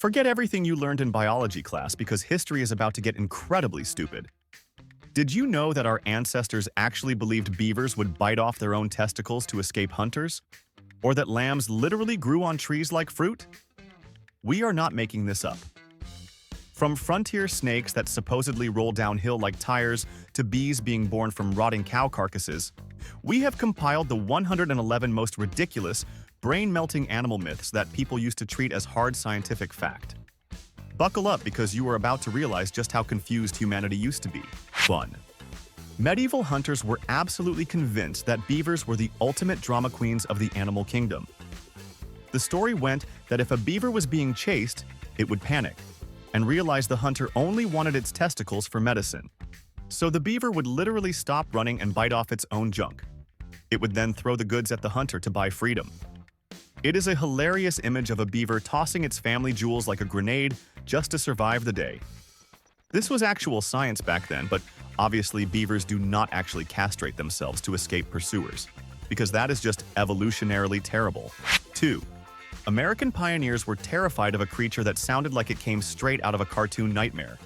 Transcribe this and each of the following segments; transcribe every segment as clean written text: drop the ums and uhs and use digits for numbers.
Forget everything you learned in biology class because history is about to get incredibly stupid. Did you know that our ancestors actually believed beavers would bite off their own testicles to escape hunters? Or that lambs literally grew on trees like fruit? We are not making this up. From frontier snakes that supposedly roll downhill like tires to bees being born from rotting cow carcasses, we have compiled the 111 most ridiculous, brain-melting animal myths that people used to treat as hard scientific fact. Buckle up because you are about to realize just how confused humanity used to be. 1. Medieval hunters were absolutely convinced that beavers were the ultimate drama queens of the animal kingdom. The story went that if a beaver was being chased, it would panic and realize the hunter only wanted its testicles for medicine. So the beaver would literally stop running and bite off its own junk. It would then throw the goods at the hunter to buy freedom. It is a hilarious image of a beaver tossing its family jewels like a grenade just to survive the day. This was actual science back then, but obviously beavers do not actually castrate themselves to escape pursuers, because that is just evolutionarily terrible. 2. American pioneers were terrified of a creature that sounded like it came straight out of a cartoon nightmare.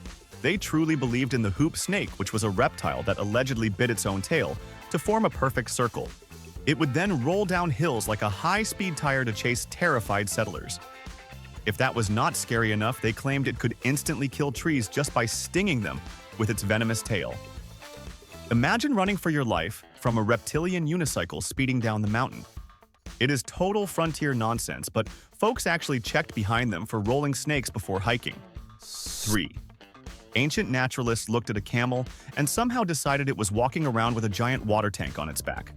They truly believed in the hoop snake, which was a reptile that allegedly bit its own tail to form a perfect circle. It would then roll down hills like a high-speed tire to chase terrified settlers. If that was not scary enough, they claimed it could instantly kill trees just by stinging them with its venomous tail. Imagine running for your life from a reptilian unicycle speeding down the mountain. It is total frontier nonsense, but folks actually checked behind them for rolling snakes before hiking. 3. Ancient naturalists looked at a camel and somehow decided it was walking around with a giant water tank on its back.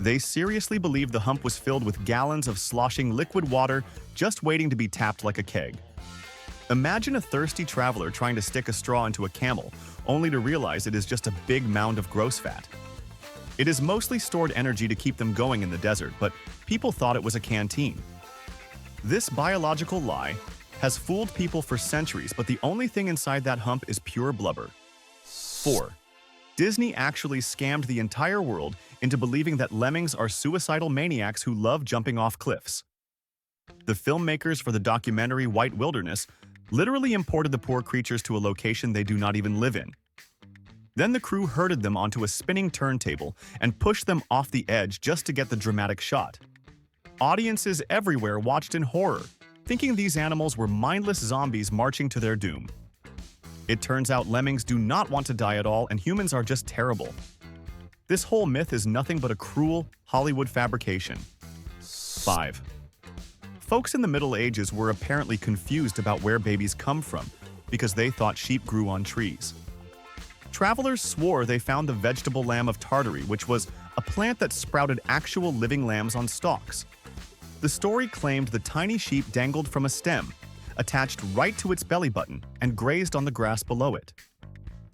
They seriously believed the hump was filled with gallons of sloshing liquid water just waiting to be tapped like a keg. Imagine a thirsty traveler trying to stick a straw into a camel, only to realize it is just a big mound of gross fat. It is mostly stored energy to keep them going in the desert, but people thought it was a canteen. This biological lie has fooled people for centuries, but the only thing inside that hump is pure blubber. 4. Disney actually scammed the entire world into believing that lemmings are suicidal maniacs who love jumping off cliffs. The filmmakers for the documentary White Wilderness literally imported the poor creatures to a location they do not even live in. Then the crew herded them onto a spinning turntable and pushed them off the edge just to get the dramatic shot. Audiences everywhere watched in horror, thinking these animals were mindless zombies marching to their doom. It turns out lemmings do not want to die at all and humans are just terrible. This whole myth is nothing but a cruel Hollywood fabrication. 5. Folks in the Middle Ages were apparently confused about where babies come from because they thought sheep grew on trees. Travelers swore they found the vegetable lamb of Tartary, which was a plant that sprouted actual living lambs on stalks. The story claimed the tiny sheep dangled from a stem, attached right to its belly button, and grazed on the grass below it.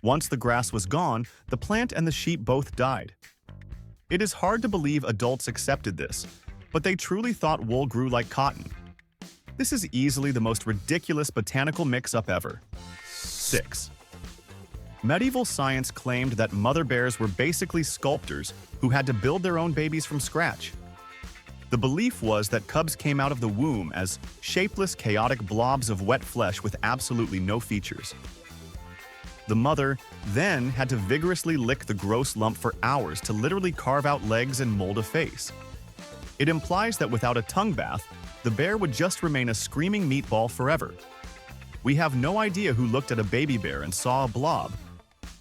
Once the grass was gone, the plant and the sheep both died. It is hard to believe adults accepted this, but they truly thought wool grew like cotton. This is easily the most ridiculous botanical mix-up ever. 6. Medieval science claimed that mother bears were basically sculptors who had to build their own babies from scratch. The belief was that cubs came out of the womb as shapeless, chaotic blobs of wet flesh with absolutely no features. The mother then had to vigorously lick the gross lump for hours to literally carve out legs and mold a face. It implies that without a tongue bath, the bear would just remain a screaming meatball forever. We have no idea who looked at a baby bear and saw a blob,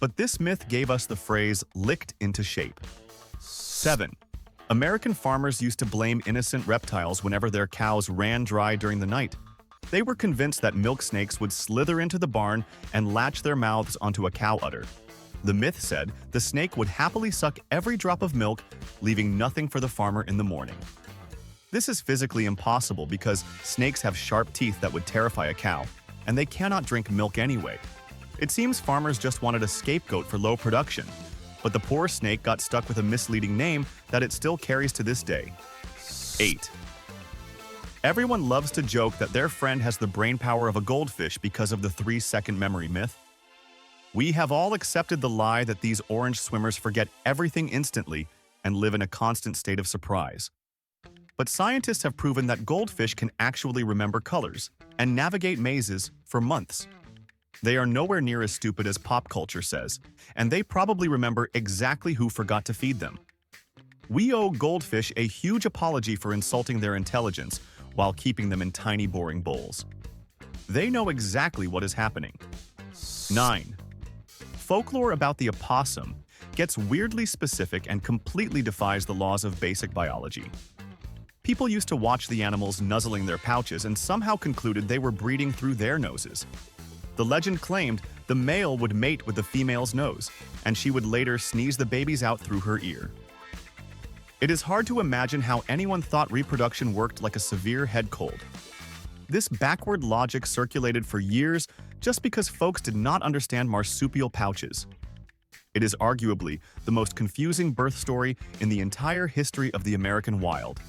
but this myth gave us the phrase licked into shape. 7. American farmers used to blame innocent reptiles whenever their cows ran dry during the night. They were convinced that milk snakes would slither into the barn and latch their mouths onto a cow udder. The myth said the snake would happily suck every drop of milk, leaving nothing for the farmer in the morning. This is physically impossible because snakes have sharp teeth that would terrify a cow, and they cannot drink milk anyway. It seems farmers just wanted a scapegoat for low production, but the poor snake got stuck with a misleading name that it still carries to this day. 8. Everyone loves to joke that their friend has the brain power of a goldfish because of the 3-second memory myth. We have all accepted the lie that these orange swimmers forget everything instantly and live in a constant state of surprise. But scientists have proven that goldfish can actually remember colors, and navigate mazes for months. They are nowhere near as stupid as pop culture says, and they probably remember exactly who forgot to feed them. We owe goldfish a huge apology for insulting their intelligence while keeping them in tiny, boring bowls. They know exactly what is happening. 9. Folklore about the opossum gets weirdly specific and completely defies the laws of basic biology. People used to watch the animals nuzzling their pouches and somehow concluded they were breathing through their noses. The legend claimed the male would mate with the female's nose, and she would later sneeze the babies out through her ear. It is hard to imagine how anyone thought reproduction worked like a severe head cold. This backward logic circulated for years just because folks did not understand marsupial pouches. It is arguably the most confusing birth story in the entire history of the American wild.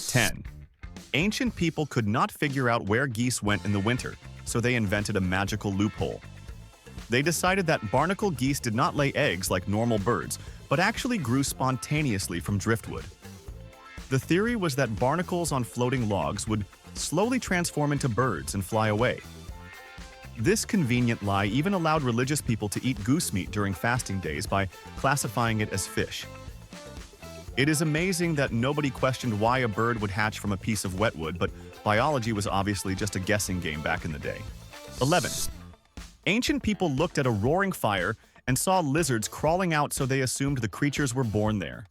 10. Ancient people could not figure out where geese went in the winter, so they invented a magical loophole. They decided that barnacle geese did not lay eggs like normal birds, but actually grew spontaneously from driftwood. The theory was that barnacles on floating logs would slowly transform into birds and fly away. This convenient lie even allowed religious people to eat goose meat during fasting days by classifying it as fish. It is amazing that nobody questioned why a bird would hatch from a piece of wetwood, but biology was obviously just a guessing game back in the day. 11. Ancient people looked at a roaring fire and saw lizards crawling out, so they assumed the creatures were born there.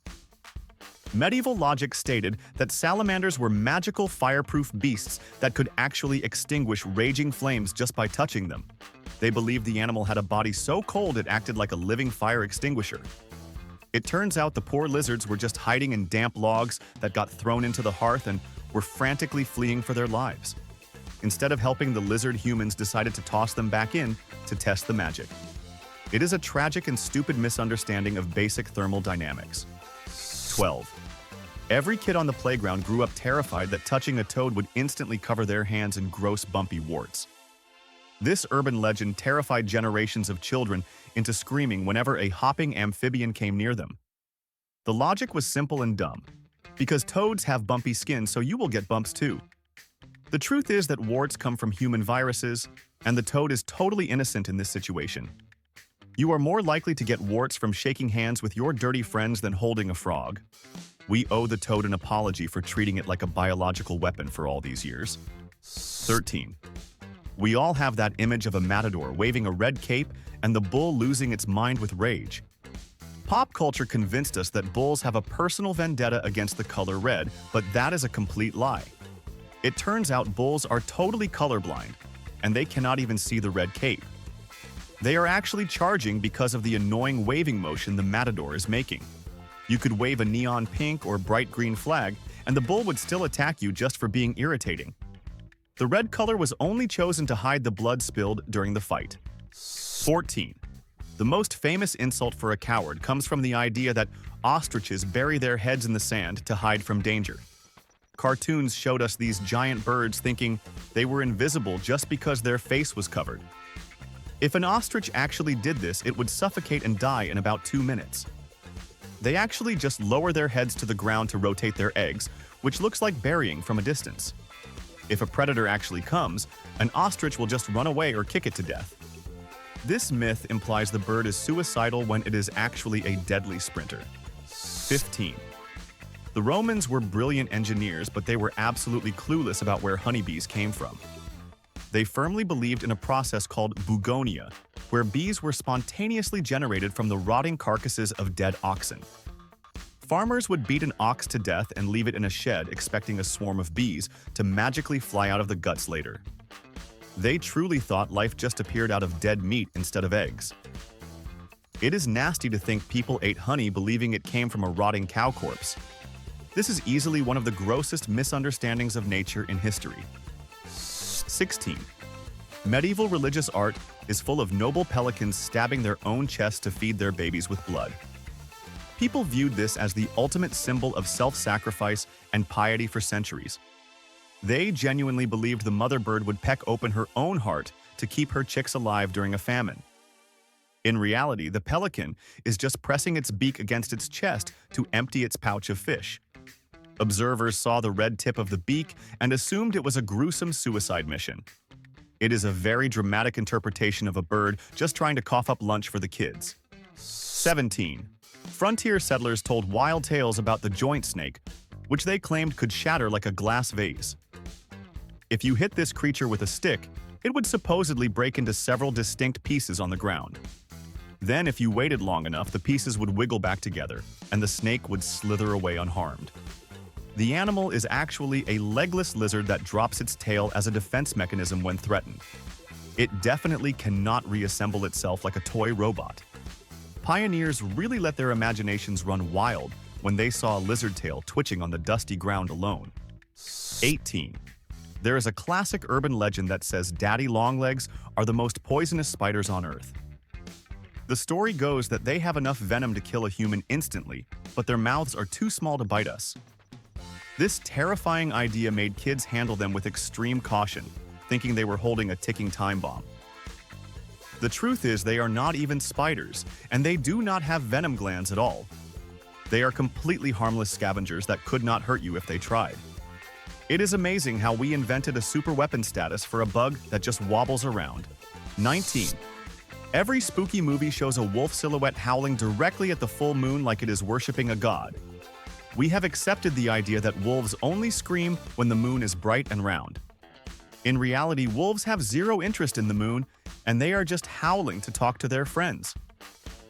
Medieval logic stated that salamanders were magical fireproof beasts that could actually extinguish raging flames just by touching them. They believed the animal had a body so cold it acted like a living fire extinguisher. It turns out the poor lizards were just hiding in damp logs that got thrown into the hearth and were frantically fleeing for their lives. Instead of helping the lizard, humans decided to toss them back in to test the magic. It is a tragic and stupid misunderstanding of basic thermodynamics. 12. Every kid on the playground grew up terrified that touching a toad would instantly cover their hands in gross, bumpy warts. This urban legend terrified generations of children into screaming whenever a hopping amphibian came near them. The logic was simple and dumb. Because toads have bumpy skin, so you will get bumps too. The truth is that warts come from human viruses, and the toad is totally innocent in this situation. You are more likely to get warts from shaking hands with your dirty friends than holding a frog. We owe the toad an apology for treating it like a biological weapon for all these years. 13. We all have that image of a matador waving a red cape and the bull losing its mind with rage. Pop culture convinced us that bulls have a personal vendetta against the color red, but that is a complete lie. It turns out bulls are totally colorblind, and they cannot even see the red cape. They are actually charging because of the annoying waving motion the matador is making. You could wave a neon pink or bright green flag, and the bull would still attack you just for being irritating. The red color was only chosen to hide the blood spilled during the fight. 14. The most famous insult for a coward comes from the idea that ostriches bury their heads in the sand to hide from danger. Cartoons showed us these giant birds thinking they were invisible just because their face was covered. If an ostrich actually did this, it would suffocate and die in about 2 minutes. They actually just lower their heads to the ground to rotate their eggs, which looks like burying from a distance. If a predator actually comes, an ostrich will just run away or kick it to death. This myth implies the bird is suicidal when it is actually a deadly sprinter. 15. The Romans were brilliant engineers, but they were absolutely clueless about where honeybees came from. They firmly believed in a process called bugonia, where bees were spontaneously generated from the rotting carcasses of dead oxen. Farmers would beat an ox to death and leave it in a shed, expecting a swarm of bees to magically fly out of the guts later. They truly thought life just appeared out of dead meat instead of eggs. It is nasty to think people ate honey believing it came from a rotting cow corpse. This is easily one of the grossest misunderstandings of nature in history. 16. Medieval religious art is full of noble pelicans stabbing their own chests to feed their babies with blood. People viewed this as the ultimate symbol of self-sacrifice and piety for centuries. They genuinely believed the mother bird would peck open her own heart to keep her chicks alive during a famine. In reality, the pelican is just pressing its beak against its chest to empty its pouch of fish. Observers saw the red tip of the beak and assumed it was a gruesome suicide mission. It is a very dramatic interpretation of a bird just trying to cough up lunch for the kids. 17. Frontier settlers told wild tales about the joint snake, which they claimed could shatter like a glass vase. If you hit this creature with a stick, it would supposedly break into several distinct pieces on the ground. Then, if you waited long enough, the pieces would wiggle back together, and the snake would slither away unharmed. The animal is actually a legless lizard that drops its tail as a defense mechanism when threatened. It definitely cannot reassemble itself like a toy robot. Pioneers really let their imaginations run wild when they saw a lizard tail twitching on the dusty ground alone. 18. There is a classic urban legend that says daddy longlegs are the most poisonous spiders on Earth. The story goes that they have enough venom to kill a human instantly, but their mouths are too small to bite us. This terrifying idea made kids handle them with extreme caution, thinking they were holding a ticking time bomb. The truth is they are not even spiders, and they do not have venom glands at all. They are completely harmless scavengers that could not hurt you if they tried. It is amazing how we invented a super weapon status for a bug that just wobbles around. 19. Every spooky movie shows a wolf silhouette howling directly at the full moon like it is worshipping a god. We have accepted the idea that wolves only scream when the moon is bright and round. In reality, wolves have zero interest in the moon, and they are just howling to talk to their friends.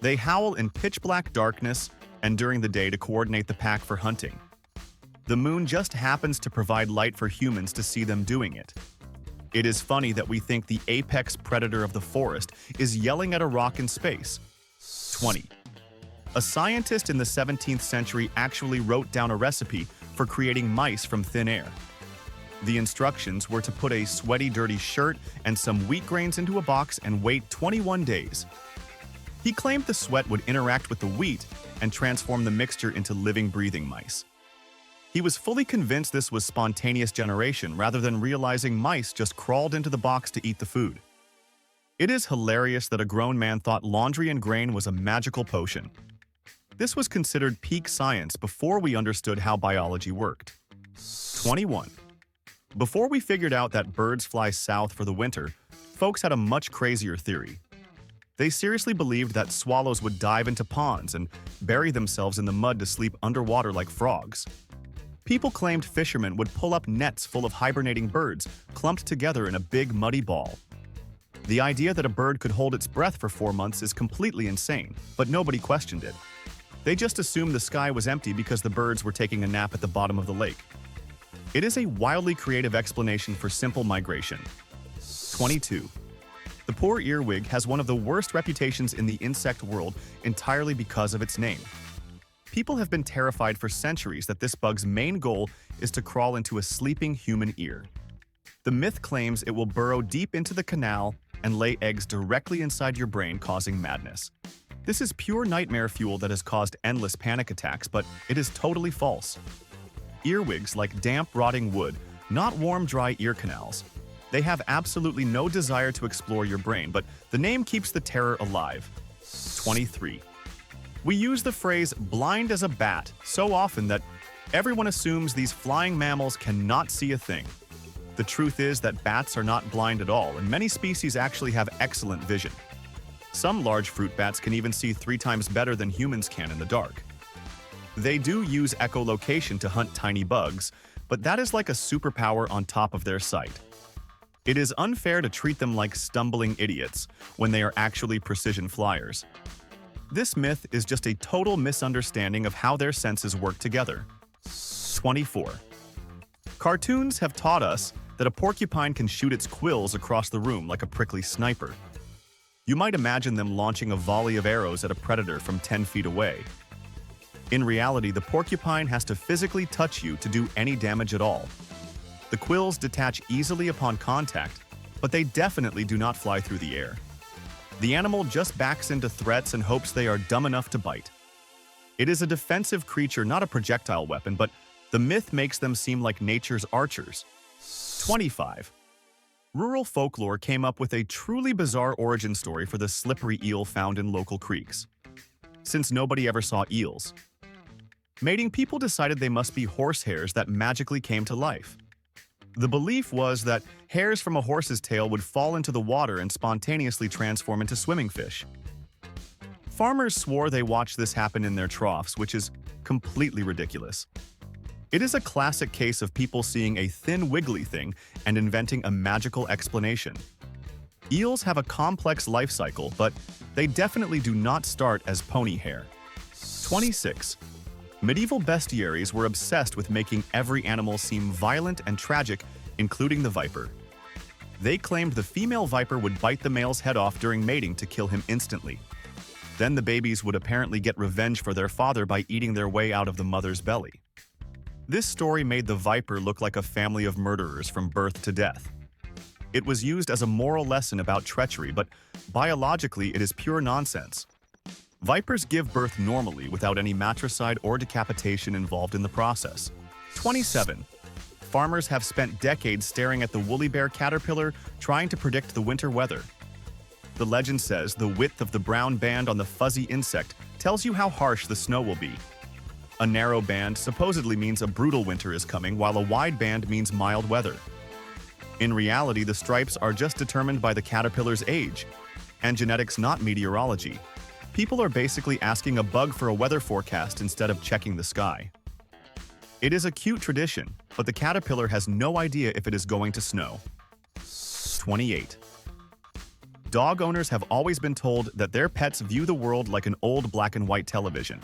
They howl in pitch-black darkness and during the day to coordinate the pack for hunting. The moon just happens to provide light for humans to see them doing it. It is funny that we think the apex predator of the forest is yelling at a rock in space. 20. A scientist in the 17th century actually wrote down a recipe for creating mice from thin air. The instructions were to put a sweaty, dirty shirt and some wheat grains into a box and wait 21 days. He claimed the sweat would interact with the wheat and transform the mixture into living, breathing mice. He was fully convinced this was spontaneous generation rather than realizing mice just crawled into the box to eat the food. It is hilarious that a grown man thought laundry and grain was a magical potion. This was considered peak science before we understood how biology worked. 21. Before we figured out that birds fly south for the winter, folks had a much crazier theory. They seriously believed that swallows would dive into ponds and bury themselves in the mud to sleep underwater like frogs. People claimed fishermen would pull up nets full of hibernating birds clumped together in a big muddy ball. The idea that a bird could hold its breath for 4 months is completely insane, but nobody questioned it. They just assumed the sky was empty because the birds were taking a nap at the bottom of the lake. It is a wildly creative explanation for simple migration. 22. The poor earwig has one of the worst reputations in the insect world entirely because of its name. People have been terrified for centuries that this bug's main goal is to crawl into a sleeping human ear. The myth claims it will burrow deep into the canal and lay eggs directly inside your brain, causing madness. This is pure nightmare fuel that has caused endless panic attacks, but it is totally false. Earwigs like damp, rotting wood, not warm, dry ear canals. They have absolutely no desire to explore your brain, but the name keeps the terror alive. 23. We use the phrase blind as a bat so often that everyone assumes these flying mammals cannot see a thing. The truth is that bats are not blind at all, and many species actually have excellent vision. Some large fruit bats can even see 3 times better than humans can in the dark. They do use echolocation to hunt tiny bugs, but that is like a superpower on top of their sight. It is unfair to treat them like stumbling idiots when they are actually precision flyers. This myth is just a total misunderstanding of how their senses work together. 24. Cartoons have taught us that a porcupine can shoot its quills across the room like a prickly sniper. You might imagine them launching a volley of arrows at a predator from 10 feet away. In reality, the porcupine has to physically touch you to do any damage at all. The quills detach easily upon contact, but they definitely do not fly through the air. The animal just backs into threats and hopes they are dumb enough to bite. It is a defensive creature, not a projectile weapon, but the myth makes them seem like nature's archers. 25. Rural folklore came up with a truly bizarre origin story for the slippery eel found in local creeks. Since nobody ever saw eels, Mating people decided they must be horsehairs that magically came to life. The belief was that hairs from a horse's tail would fall into the water and spontaneously transform into swimming fish. Farmers swore they watched this happen in their troughs, which is completely ridiculous. It is a classic case of people seeing a thin, wiggly thing and inventing a magical explanation. Eels have a complex life cycle, but they definitely do not start as pony hair. 26. Medieval bestiaries were obsessed with making every animal seem violent and tragic, including the viper. They claimed the female viper would bite the male's head off during mating to kill him instantly. Then the babies would apparently get revenge for their father by eating their way out of the mother's belly. This story made the viper look like a family of murderers from birth to death. It was used as a moral lesson about treachery, but biologically it is pure nonsense. Vipers give birth normally without any matricide or decapitation involved in the process. 27. Farmers have spent decades staring at the woolly bear caterpillar trying to predict the winter weather. The legend says the width of the brown band on the fuzzy insect tells you how harsh the snow will be. A narrow band supposedly means a brutal winter is coming, while a wide band means mild weather. In reality, the stripes are just determined by the caterpillar's age, and genetics, not meteorology. People are basically asking a bug for a weather forecast instead of checking the sky. It is a cute tradition, but the caterpillar has no idea if it is going to snow. 28. Dog owners have always been told that their pets view the world like an old black and white television.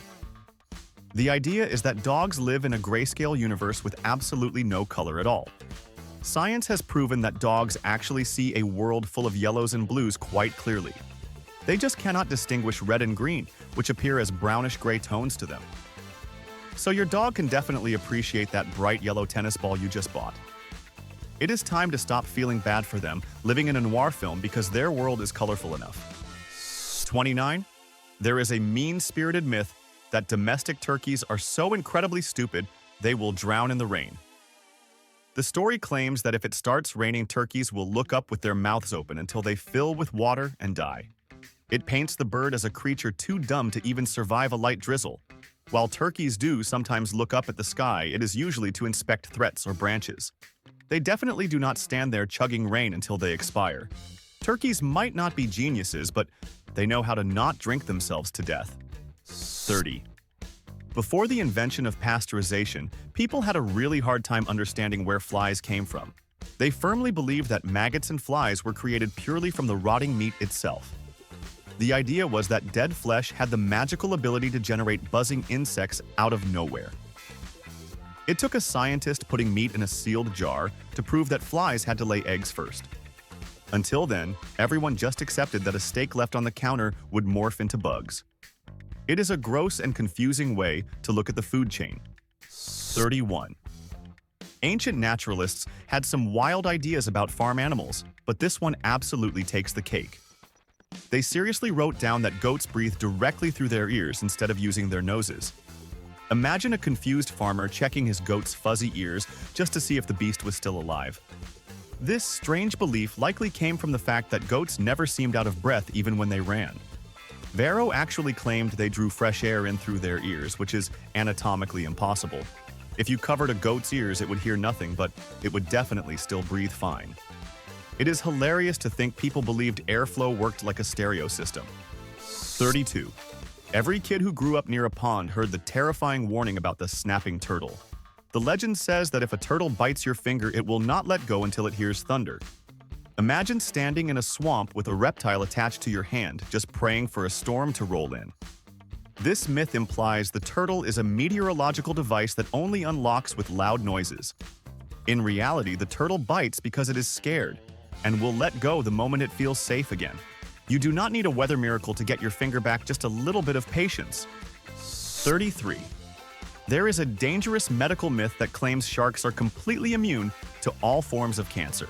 The idea is that dogs live in a grayscale universe with absolutely no color at all. Science has proven that dogs actually see a world full of yellows and blues quite clearly. They just cannot distinguish red and green, which appear as brownish-gray tones to them. So your dog can definitely appreciate that bright yellow tennis ball you just bought. It is time to stop feeling bad for them living in a noir film because their world is colorful enough. 29. There is a mean-spirited myth that domestic turkeys are so incredibly stupid they will drown in the rain. The story claims that if it starts raining, turkeys will look up with their mouths open until they fill with water and die. It paints the bird as a creature too dumb to even survive a light drizzle. While turkeys do sometimes look up at the sky, it is usually to inspect threats or branches. They definitely do not stand there chugging rain until they expire. Turkeys might not be geniuses, but they know how to not drink themselves to death. 30. Before the invention of pasteurization, people had a really hard time understanding where flies came from. They firmly believed that maggots and flies were created purely from the rotting meat itself. The idea was that dead flesh had the magical ability to generate buzzing insects out of nowhere. It took a scientist putting meat in a sealed jar to prove that flies had to lay eggs first. Until then, everyone just accepted that a steak left on the counter would morph into bugs. It is a gross and confusing way to look at the food chain. 31. Ancient naturalists had some wild ideas about farm animals, but this one absolutely takes the cake. They seriously wrote down that goats breathe directly through their ears instead of using their noses. Imagine a confused farmer checking his goat's fuzzy ears just to see if the beast was still alive. This strange belief likely came from the fact that goats never seemed out of breath even when they ran. Varro actually claimed they drew fresh air in through their ears, which is anatomically impossible. If you covered a goat's ears, it would hear nothing, but it would definitely still breathe fine. It is hilarious to think people believed airflow worked like a stereo system. 32. Every kid who grew up near a pond heard the terrifying warning about the snapping turtle. The legend says that if a turtle bites your finger, it will not let go until it hears thunder. Imagine standing in a swamp with a reptile attached to your hand, just praying for a storm to roll in. This myth implies the turtle is a meteorological device that only unlocks with loud noises. In reality, the turtle bites because it is scared and will let go the moment it feels safe again. You do not need a weather miracle to get your finger back, just a little bit of patience. 33. There is a dangerous medical myth that claims sharks are completely immune to all forms of cancer.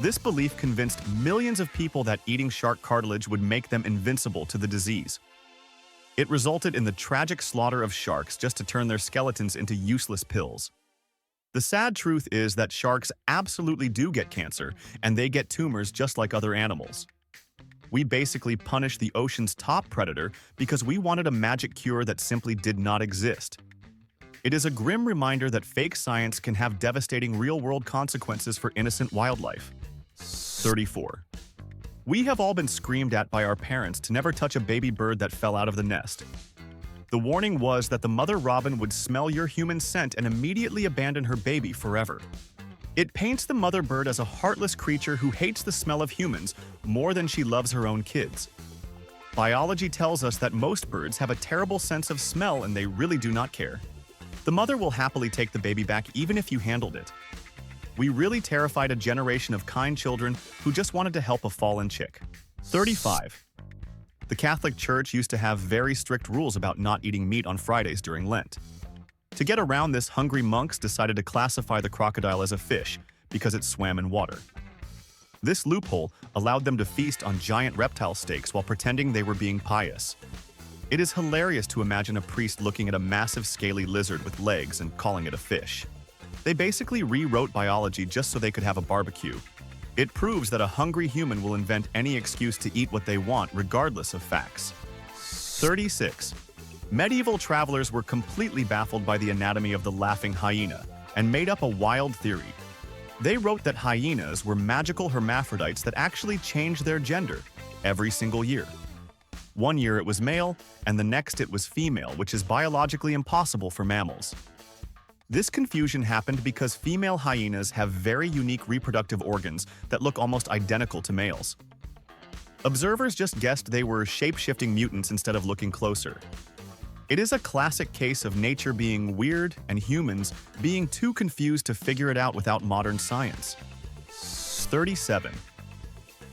This belief convinced millions of people that eating shark cartilage would make them invincible to the disease. It resulted in the tragic slaughter of sharks just to turn their skeletons into useless pills. The sad truth is that sharks absolutely do get cancer, and they get tumors just like other animals. We basically punish the ocean's top predator because we wanted a magic cure that simply did not exist. It is a grim reminder that fake science can have devastating real-world consequences for innocent wildlife. 34. We have all been screamed at by our parents to never touch a baby bird that fell out of the nest. The warning was that the mother robin would smell your human scent and immediately abandon her baby forever. It paints the mother bird as a heartless creature who hates the smell of humans more than she loves her own kids. Biology tells us that most birds have a terrible sense of smell and they really do not care. The mother will happily take the baby back even if you handled it. We really terrified a generation of kind children who just wanted to help a fallen chick. 35. The Catholic Church used to have very strict rules about not eating meat on Fridays during Lent. To get around this, hungry monks decided to classify the crocodile as a fish because it swam in water. This loophole allowed them to feast on giant reptile steaks while pretending they were being pious. It is hilarious to imagine a priest looking at a massive scaly lizard with legs and calling it a fish. They basically rewrote biology just so they could have a barbecue. It proves that a hungry human will invent any excuse to eat what they want regardless of facts. 36. Medieval travelers were completely baffled by the anatomy of the laughing hyena and made up a wild theory. They wrote that hyenas were magical hermaphrodites that actually changed their gender every single year. One year it was male, and the next it was female, which is biologically impossible for mammals. This confusion happened because female hyenas have very unique reproductive organs that look almost identical to males. Observers just guessed they were shape-shifting mutants instead of looking closer. It is a classic case of nature being weird and humans being too confused to figure it out without modern science. 37.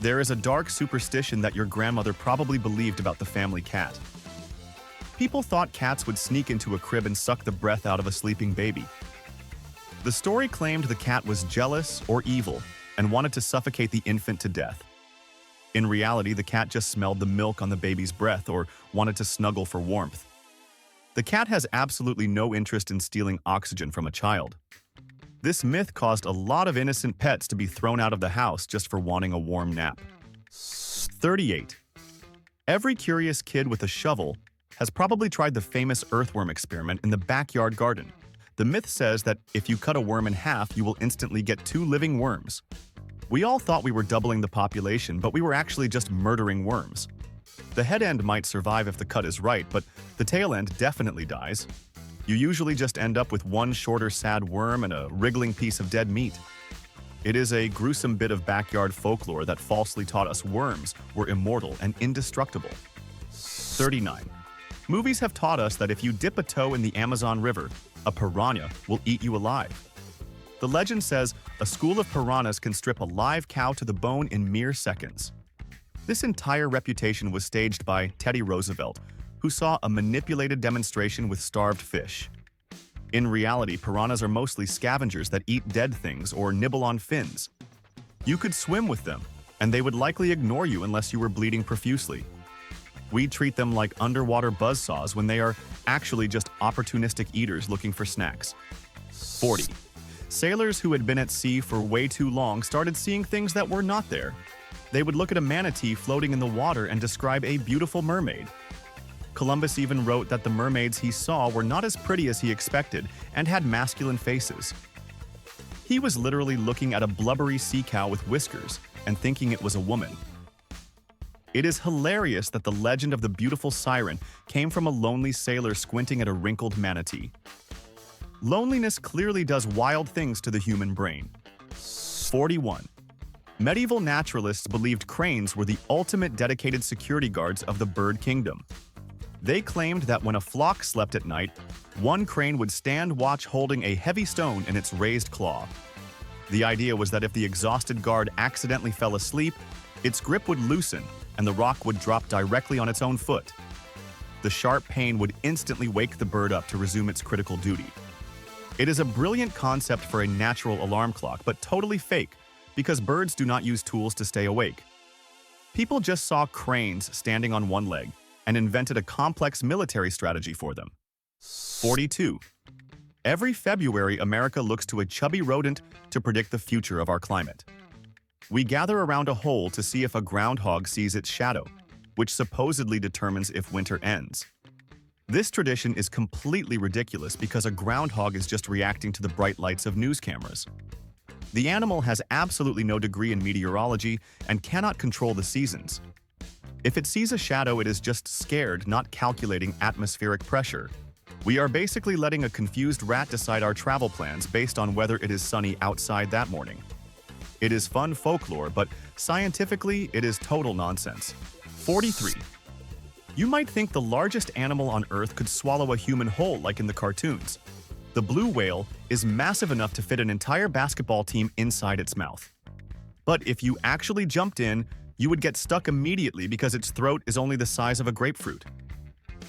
There is a dark superstition that your grandmother probably believed about the family cat. People thought cats would sneak into a crib and suck the breath out of a sleeping baby. The story claimed the cat was jealous or evil and wanted to suffocate the infant to death. In reality, the cat just smelled the milk on the baby's breath or wanted to snuggle for warmth. The cat has absolutely no interest in stealing oxygen from a child. This myth caused a lot of innocent pets to be thrown out of the house just for wanting a warm nap. 38. Every curious kid with a shovel has probably tried the famous earthworm experiment in the backyard garden. The myth says that if you cut a worm in half, you will instantly get 2 living worms. We all thought we were doubling the population, but we were actually just murdering worms. The head end might survive if the cut is right, but the tail end definitely dies. You usually just end up with one shorter sad worm and a wriggling piece of dead meat. It is a gruesome bit of backyard folklore that falsely taught us worms were immortal and indestructible. 39. Movies have taught us that if you dip a toe in the Amazon River, a piranha will eat you alive. The legend says a school of piranhas can strip a live cow to the bone in mere seconds. This entire reputation was staged by Teddy Roosevelt, who saw a manipulated demonstration with starved fish. In reality, piranhas are mostly scavengers that eat dead things or nibble on fins. You could swim with them, and they would likely ignore you unless you were bleeding profusely. We treat them like underwater buzzsaws when they are actually just opportunistic eaters looking for snacks. 40. Sailors who had been at sea for way too long started seeing things that were not there. They would look at a manatee floating in the water and describe a beautiful mermaid. Columbus even wrote that the mermaids he saw were not as pretty as he expected and had masculine faces. He was literally looking at a blubbery sea cow with whiskers and thinking it was a woman. It is hilarious that the legend of the beautiful siren came from a lonely sailor squinting at a wrinkled manatee. Loneliness clearly does wild things to the human brain. 41. Medieval naturalists believed cranes were the ultimate dedicated security guards of the bird kingdom. They claimed that when a flock slept at night, one crane would stand watch holding a heavy stone in its raised claw. The idea was that if the exhausted guard accidentally fell asleep, its grip would loosen and the rock would drop directly on its own foot. The sharp pain would instantly wake the bird up to resume its critical duty. It is a brilliant concept for a natural alarm clock, but totally fake because birds do not use tools to stay awake. People just saw cranes standing on one leg and invented a complex military strategy for them. 42. Every February, America looks to a chubby rodent to predict the future of our climate. We gather around a hole to see if a groundhog sees its shadow, which supposedly determines if winter ends. This tradition is completely ridiculous because a groundhog is just reacting to the bright lights of news cameras. The animal has absolutely no degree in meteorology and cannot control the seasons. If it sees a shadow, it is just scared, not calculating atmospheric pressure. We are basically letting a confused rat decide our travel plans based on whether it is sunny outside that morning. It is fun folklore, but scientifically, it is total nonsense. 43. You might think the largest animal on Earth could swallow a human whole like in the cartoons. The blue whale is massive enough to fit an entire basketball team inside its mouth. But if you actually jumped in, you would get stuck immediately because its throat is only the size of a grapefruit.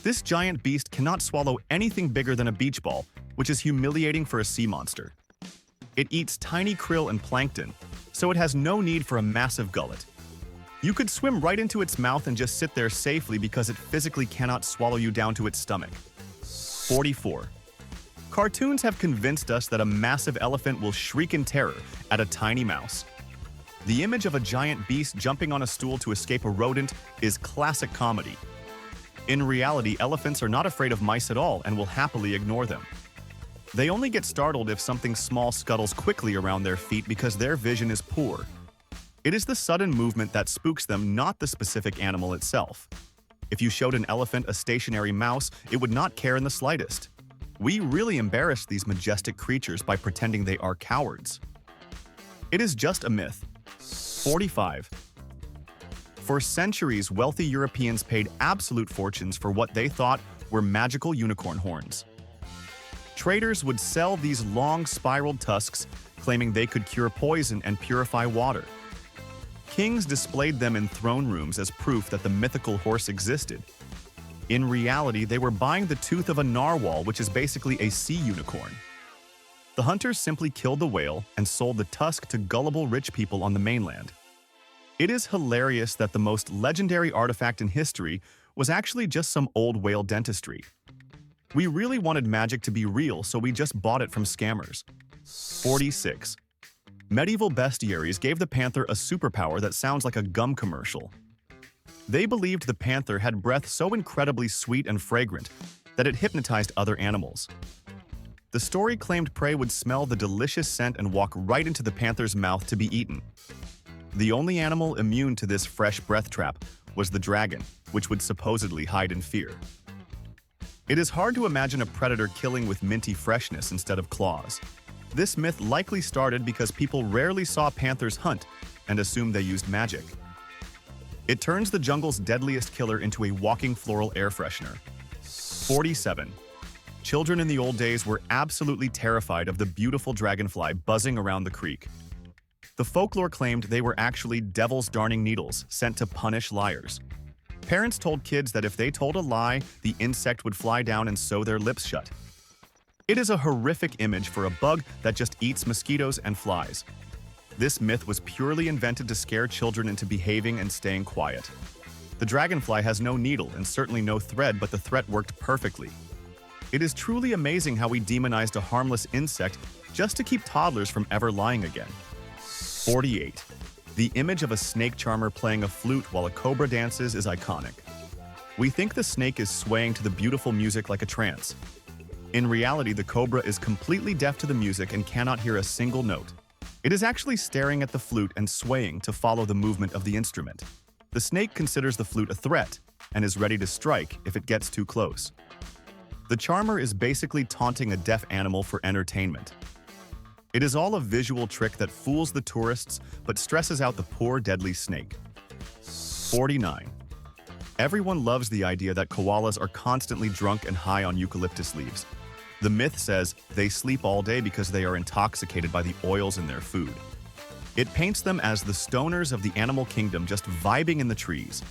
This giant beast cannot swallow anything bigger than a beach ball, which is humiliating for a sea monster. It eats tiny krill and plankton, so it has no need for a massive gullet. You could swim right into its mouth and just sit there safely because it physically cannot swallow you down to its stomach. 44. Cartoons have convinced us that a massive elephant will shriek in terror at a tiny mouse. The image of a giant beast jumping on a stool to escape a rodent is classic comedy. In reality, elephants are not afraid of mice at all and will happily ignore them. They only get startled if something small scuttles quickly around their feet because their vision is poor. It is the sudden movement that spooks them, not the specific animal itself. If you showed an elephant a stationary mouse, it would not care in the slightest. We really embarrass these majestic creatures by pretending they are cowards. It is just a myth. 45. For centuries, wealthy Europeans paid absolute fortunes for what they thought were magical unicorn horns. Traders would sell these long, spiraled tusks, claiming they could cure poison and purify water. Kings displayed them in throne rooms as proof that the mythical horse existed. In reality, they were buying the tooth of a narwhal, which is basically a sea unicorn. The hunters simply killed the whale and sold the tusk to gullible rich people on the mainland. It is hilarious that the most legendary artifact in history was actually just some old whale dentistry. We really wanted magic to be real, so we just bought it from scammers. 46. Medieval bestiaries gave the panther a superpower that sounds like a gum commercial. They believed the panther had breath so incredibly sweet and fragrant that it hypnotized other animals. The story claimed prey would smell the delicious scent and walk right into the panther's mouth to be eaten. The only animal immune to this fresh breath trap was the dragon, which would supposedly hide in fear. It is hard to imagine a predator killing with minty freshness instead of claws. This myth likely started because people rarely saw panthers hunt and assumed they used magic. It turns the jungle's deadliest killer into a walking floral air freshener. 47. Children in the old days were absolutely terrified of the beautiful dragonfly buzzing around the creek. The folklore claimed they were actually devil's darning needles sent to punish liars. Parents told kids that if they told a lie, the insect would fly down and sew their lips shut. It is a horrific image for a bug that just eats mosquitoes and flies. This myth was purely invented to scare children into behaving and staying quiet. The dragonfly has no needle and certainly no thread, but the threat worked perfectly. It is truly amazing how we demonized a harmless insect just to keep toddlers from ever lying again. 48. The image of a snake charmer playing a flute while a cobra dances is iconic. We think the snake is swaying to the beautiful music like a trance. In reality, the cobra is completely deaf to the music and cannot hear a single note. It is actually staring at the flute and swaying to follow the movement of the instrument. The snake considers the flute a threat and is ready to strike if it gets too close. The charmer is basically taunting a deaf animal for entertainment. It is all a visual trick that fools the tourists but stresses out the poor deadly snake. 49. Everyone loves the idea that koalas are constantly drunk and high on eucalyptus leaves. The myth says they sleep all day because they are intoxicated by the oils in their food. It paints them as the stoners of the animal kingdom just vibing in the trees.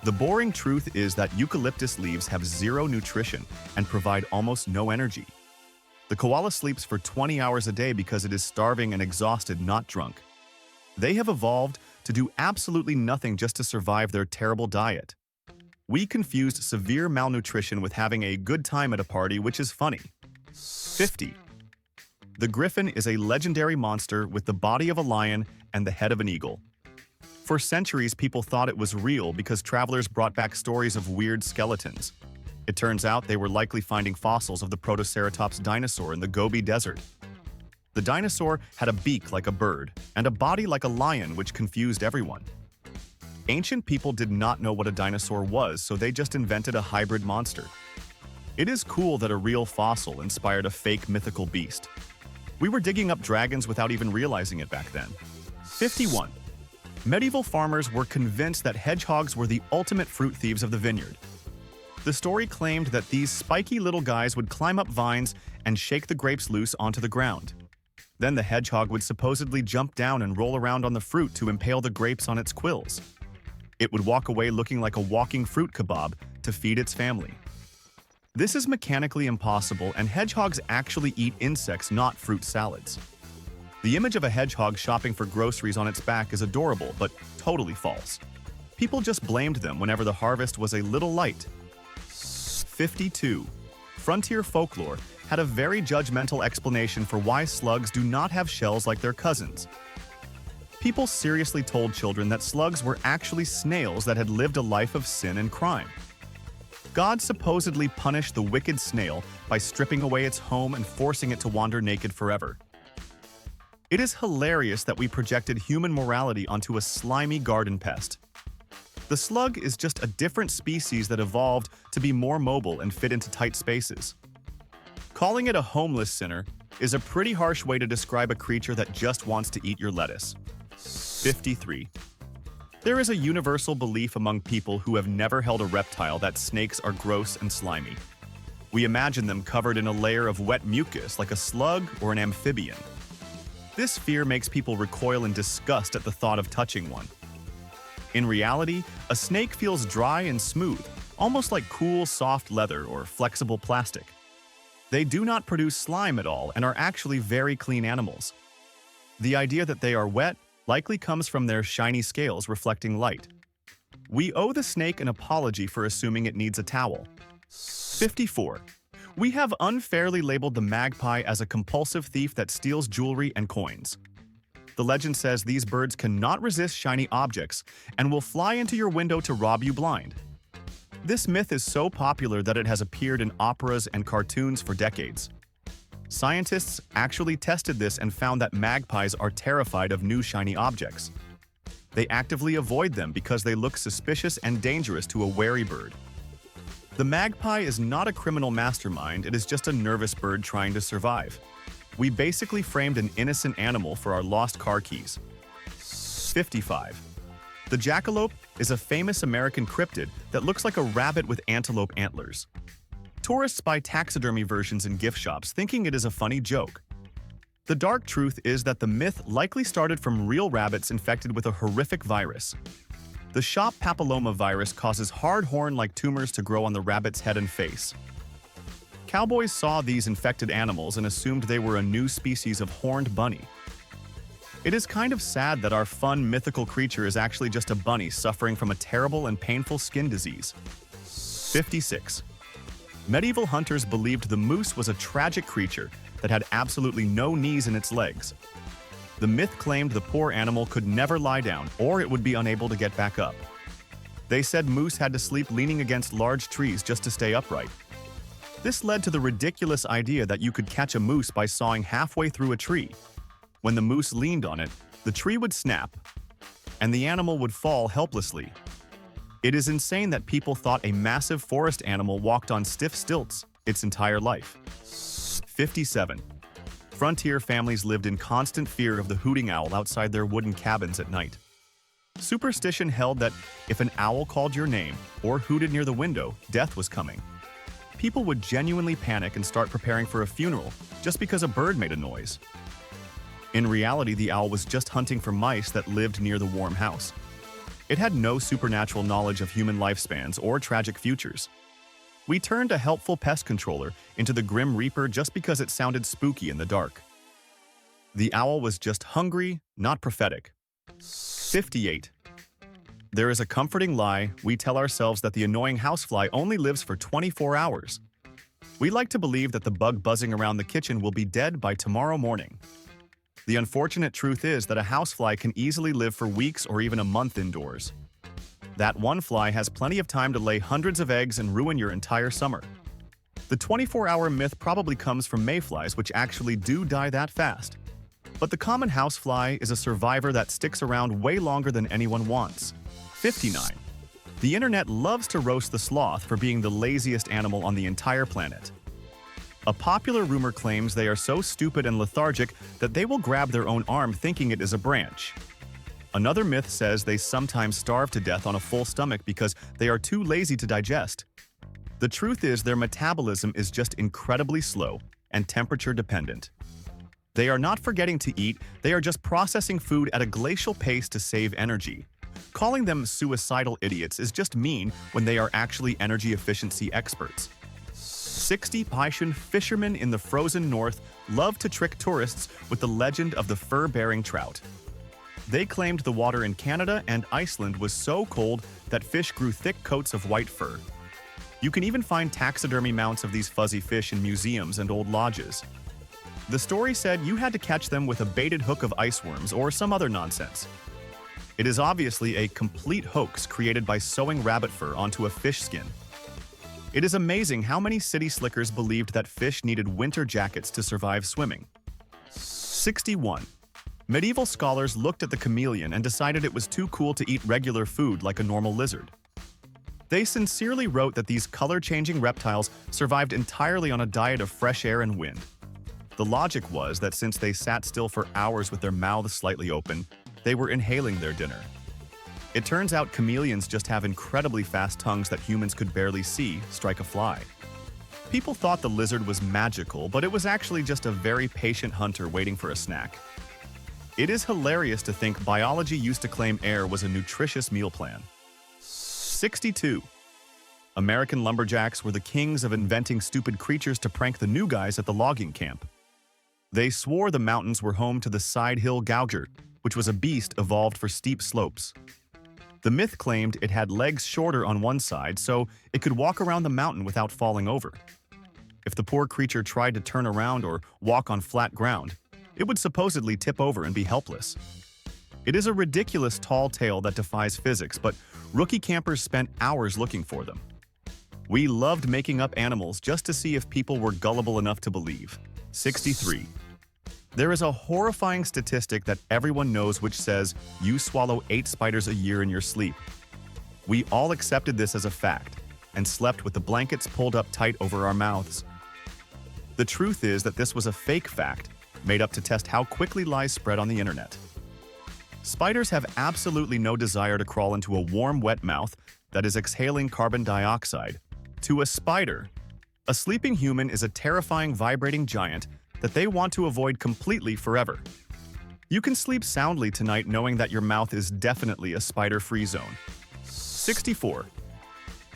The boring truth is that eucalyptus leaves have zero nutrition and provide almost no energy. The koala sleeps for 20 hours a day because it is starving and exhausted, not drunk. They have evolved to do absolutely nothing just to survive their terrible diet. We confused severe malnutrition with having a good time at a party, which is funny. 50. The griffin is a legendary monster with the body of a lion and the head of an eagle. For centuries, people thought it was real because travelers brought back stories of weird skeletons. It turns out they were likely finding fossils of the Protoceratops dinosaur in the Gobi Desert. The dinosaur had a beak like a bird and a body like a lion, which confused everyone. Ancient people did not know what a dinosaur was, so they just invented a hybrid monster. It is cool that a real fossil inspired a fake mythical beast. We were digging up dragons without even realizing it back then. 51. Medieval farmers were convinced that hedgehogs were the ultimate fruit thieves of the vineyard. The story claimed that these spiky little guys would climb up vines and shake the grapes loose onto the ground. Then the hedgehog would supposedly jump down and roll around on the fruit to impale the grapes on its quills. It would walk away looking like a walking fruit kebab to feed its family. This is mechanically impossible, and hedgehogs actually eat insects, not fruit salads. The image of a hedgehog shopping for groceries on its back is adorable, but totally false. People just blamed them whenever the harvest was a little light. 52. Frontier folklore had a very judgmental explanation for why slugs do not have shells like their cousins. People seriously told children that slugs were actually snails that had lived a life of sin and crime. God supposedly punished the wicked snail by stripping away its home and forcing it to wander naked forever. It is hilarious that we projected human morality onto a slimy garden pest. The slug is just a different species that evolved to be more mobile and fit into tight spaces. Calling it a homeless sinner is a pretty harsh way to describe a creature that just wants to eat your lettuce. 53. There is a universal belief among people who have never held a reptile that snakes are gross and slimy. We imagine them covered in a layer of wet mucus like a slug or an amphibian. This fear makes people recoil in disgust at the thought of touching one. In reality, a snake feels dry and smooth, almost like cool, soft leather or flexible plastic. They do not produce slime at all and are actually very clean animals. The idea that they are wet likely comes from their shiny scales reflecting light. We owe the snake an apology for assuming it needs a towel. 54. We have unfairly labeled the magpie as a compulsive thief that steals jewelry and coins. The legend says these birds cannot resist shiny objects and will fly into your window to rob you blind. This myth is so popular that it has appeared in operas and cartoons for decades. Scientists actually tested this and found that magpies are terrified of new shiny objects. They actively avoid them because they look suspicious and dangerous to a wary bird. The magpie is not a criminal mastermind, it is just a nervous bird trying to survive. We basically framed an innocent animal for our lost car keys. 55. The jackalope is a famous American cryptid that looks like a rabbit with antelope antlers. Tourists buy taxidermy versions in gift shops thinking it is a funny joke. The dark truth is that the myth likely started from real rabbits infected with a horrific virus. The shop papilloma virus causes hard horn-like tumors to grow on the rabbit's head and face. Cowboys saw these infected animals and assumed they were a new species of horned bunny. It is kind of sad that our fun mythical creature is actually just a bunny suffering from a terrible and painful skin disease. 56. Medieval hunters believed the moose was a tragic creature that had absolutely no knees in its legs. The myth claimed the poor animal could never lie down or it would be unable to get back up. They said moose had to sleep leaning against large trees just to stay upright. This led to the ridiculous idea that you could catch a moose by sawing halfway through a tree. When the moose leaned on it, the tree would snap, and the animal would fall helplessly. It is insane that people thought a massive forest animal walked on stiff stilts its entire life. 57. Frontier families lived in constant fear of the hooting owl outside their wooden cabins at night. Superstition held that if an owl called your name or hooted near the window, death was coming. People would genuinely panic and start preparing for a funeral just because a bird made a noise. In reality, the owl was just hunting for mice that lived near the warm house. It had no supernatural knowledge of human lifespans or tragic futures. We turned a helpful pest controller into the Grim Reaper just because it sounded spooky in the dark. The owl was just hungry, not prophetic. 58. There is a comforting lie. We tell ourselves that the annoying housefly only lives for 24 hours. We like to believe that the bug buzzing around the kitchen will be dead by tomorrow morning. The unfortunate truth is that a housefly can easily live for weeks or even a month indoors. That one fly has plenty of time to lay hundreds of eggs and ruin your entire summer. The 24-hour myth probably comes from mayflies, which actually do die that fast. But the common housefly is a survivor that sticks around way longer than anyone wants. 59. The internet loves to roast the sloth for being the laziest animal on the entire planet. A popular rumor claims they are so stupid and lethargic that they will grab their own arm thinking it is a branch. Another myth says they sometimes starve to death on a full stomach because they are too lazy to digest. The truth is their metabolism is just incredibly slow and temperature dependent. They are not forgetting to eat, they are just processing food at a glacial pace to save energy. Calling them suicidal idiots is just mean when they are actually energy efficiency experts. 60 Paishan fishermen in the frozen north love to trick tourists with the legend of the fur-bearing trout. They claimed the water in Canada and Iceland was so cold that fish grew thick coats of white fur. You can even find taxidermy mounts of these fuzzy fish in museums and old lodges. The story said you had to catch them with a baited hook of ice worms or some other nonsense. It is obviously a complete hoax created by sewing rabbit fur onto a fish skin. It is amazing how many city slickers believed that fish needed winter jackets to survive swimming. 61. Medieval scholars looked at the chameleon and decided it was too cool to eat regular food like a normal lizard. They sincerely wrote that these color-changing reptiles survived entirely on a diet of fresh air and wind. The logic was that since they sat still for hours with their mouths slightly open, they were inhaling their dinner. It turns out chameleons just have incredibly fast tongues that humans could barely see strike a fly. People thought the lizard was magical, but it was actually just a very patient hunter waiting for a snack. It is hilarious to think biology used to claim air was a nutritious meal plan. 62. American lumberjacks were the kings of inventing stupid creatures to prank the new guys at the logging camp. They swore the mountains were home to the side-hill gouger, which was a beast evolved for steep slopes. The myth claimed it had legs shorter on one side, so it could walk around the mountain without falling over. If the poor creature tried to turn around or walk on flat ground, it would supposedly tip over and be helpless. It is a ridiculous tall tale that defies physics, but rookie campers spent hours looking for them. We loved making up animals just to see if people were gullible enough to believe. 63. There is a horrifying statistic that everyone knows which says you swallow 8 spiders a year in your sleep. We all accepted this as a fact and slept with the blankets pulled up tight over our mouths. The truth is that this was a fake fact made up to test how quickly lies spread on the internet. Spiders have absolutely no desire to crawl into a warm, wet mouth that is exhaling carbon dioxide. To a spider, a sleeping human is a terrifying vibrating giant that they want to avoid completely forever. You can sleep soundly tonight knowing that your mouth is definitely a spider-free zone. 64.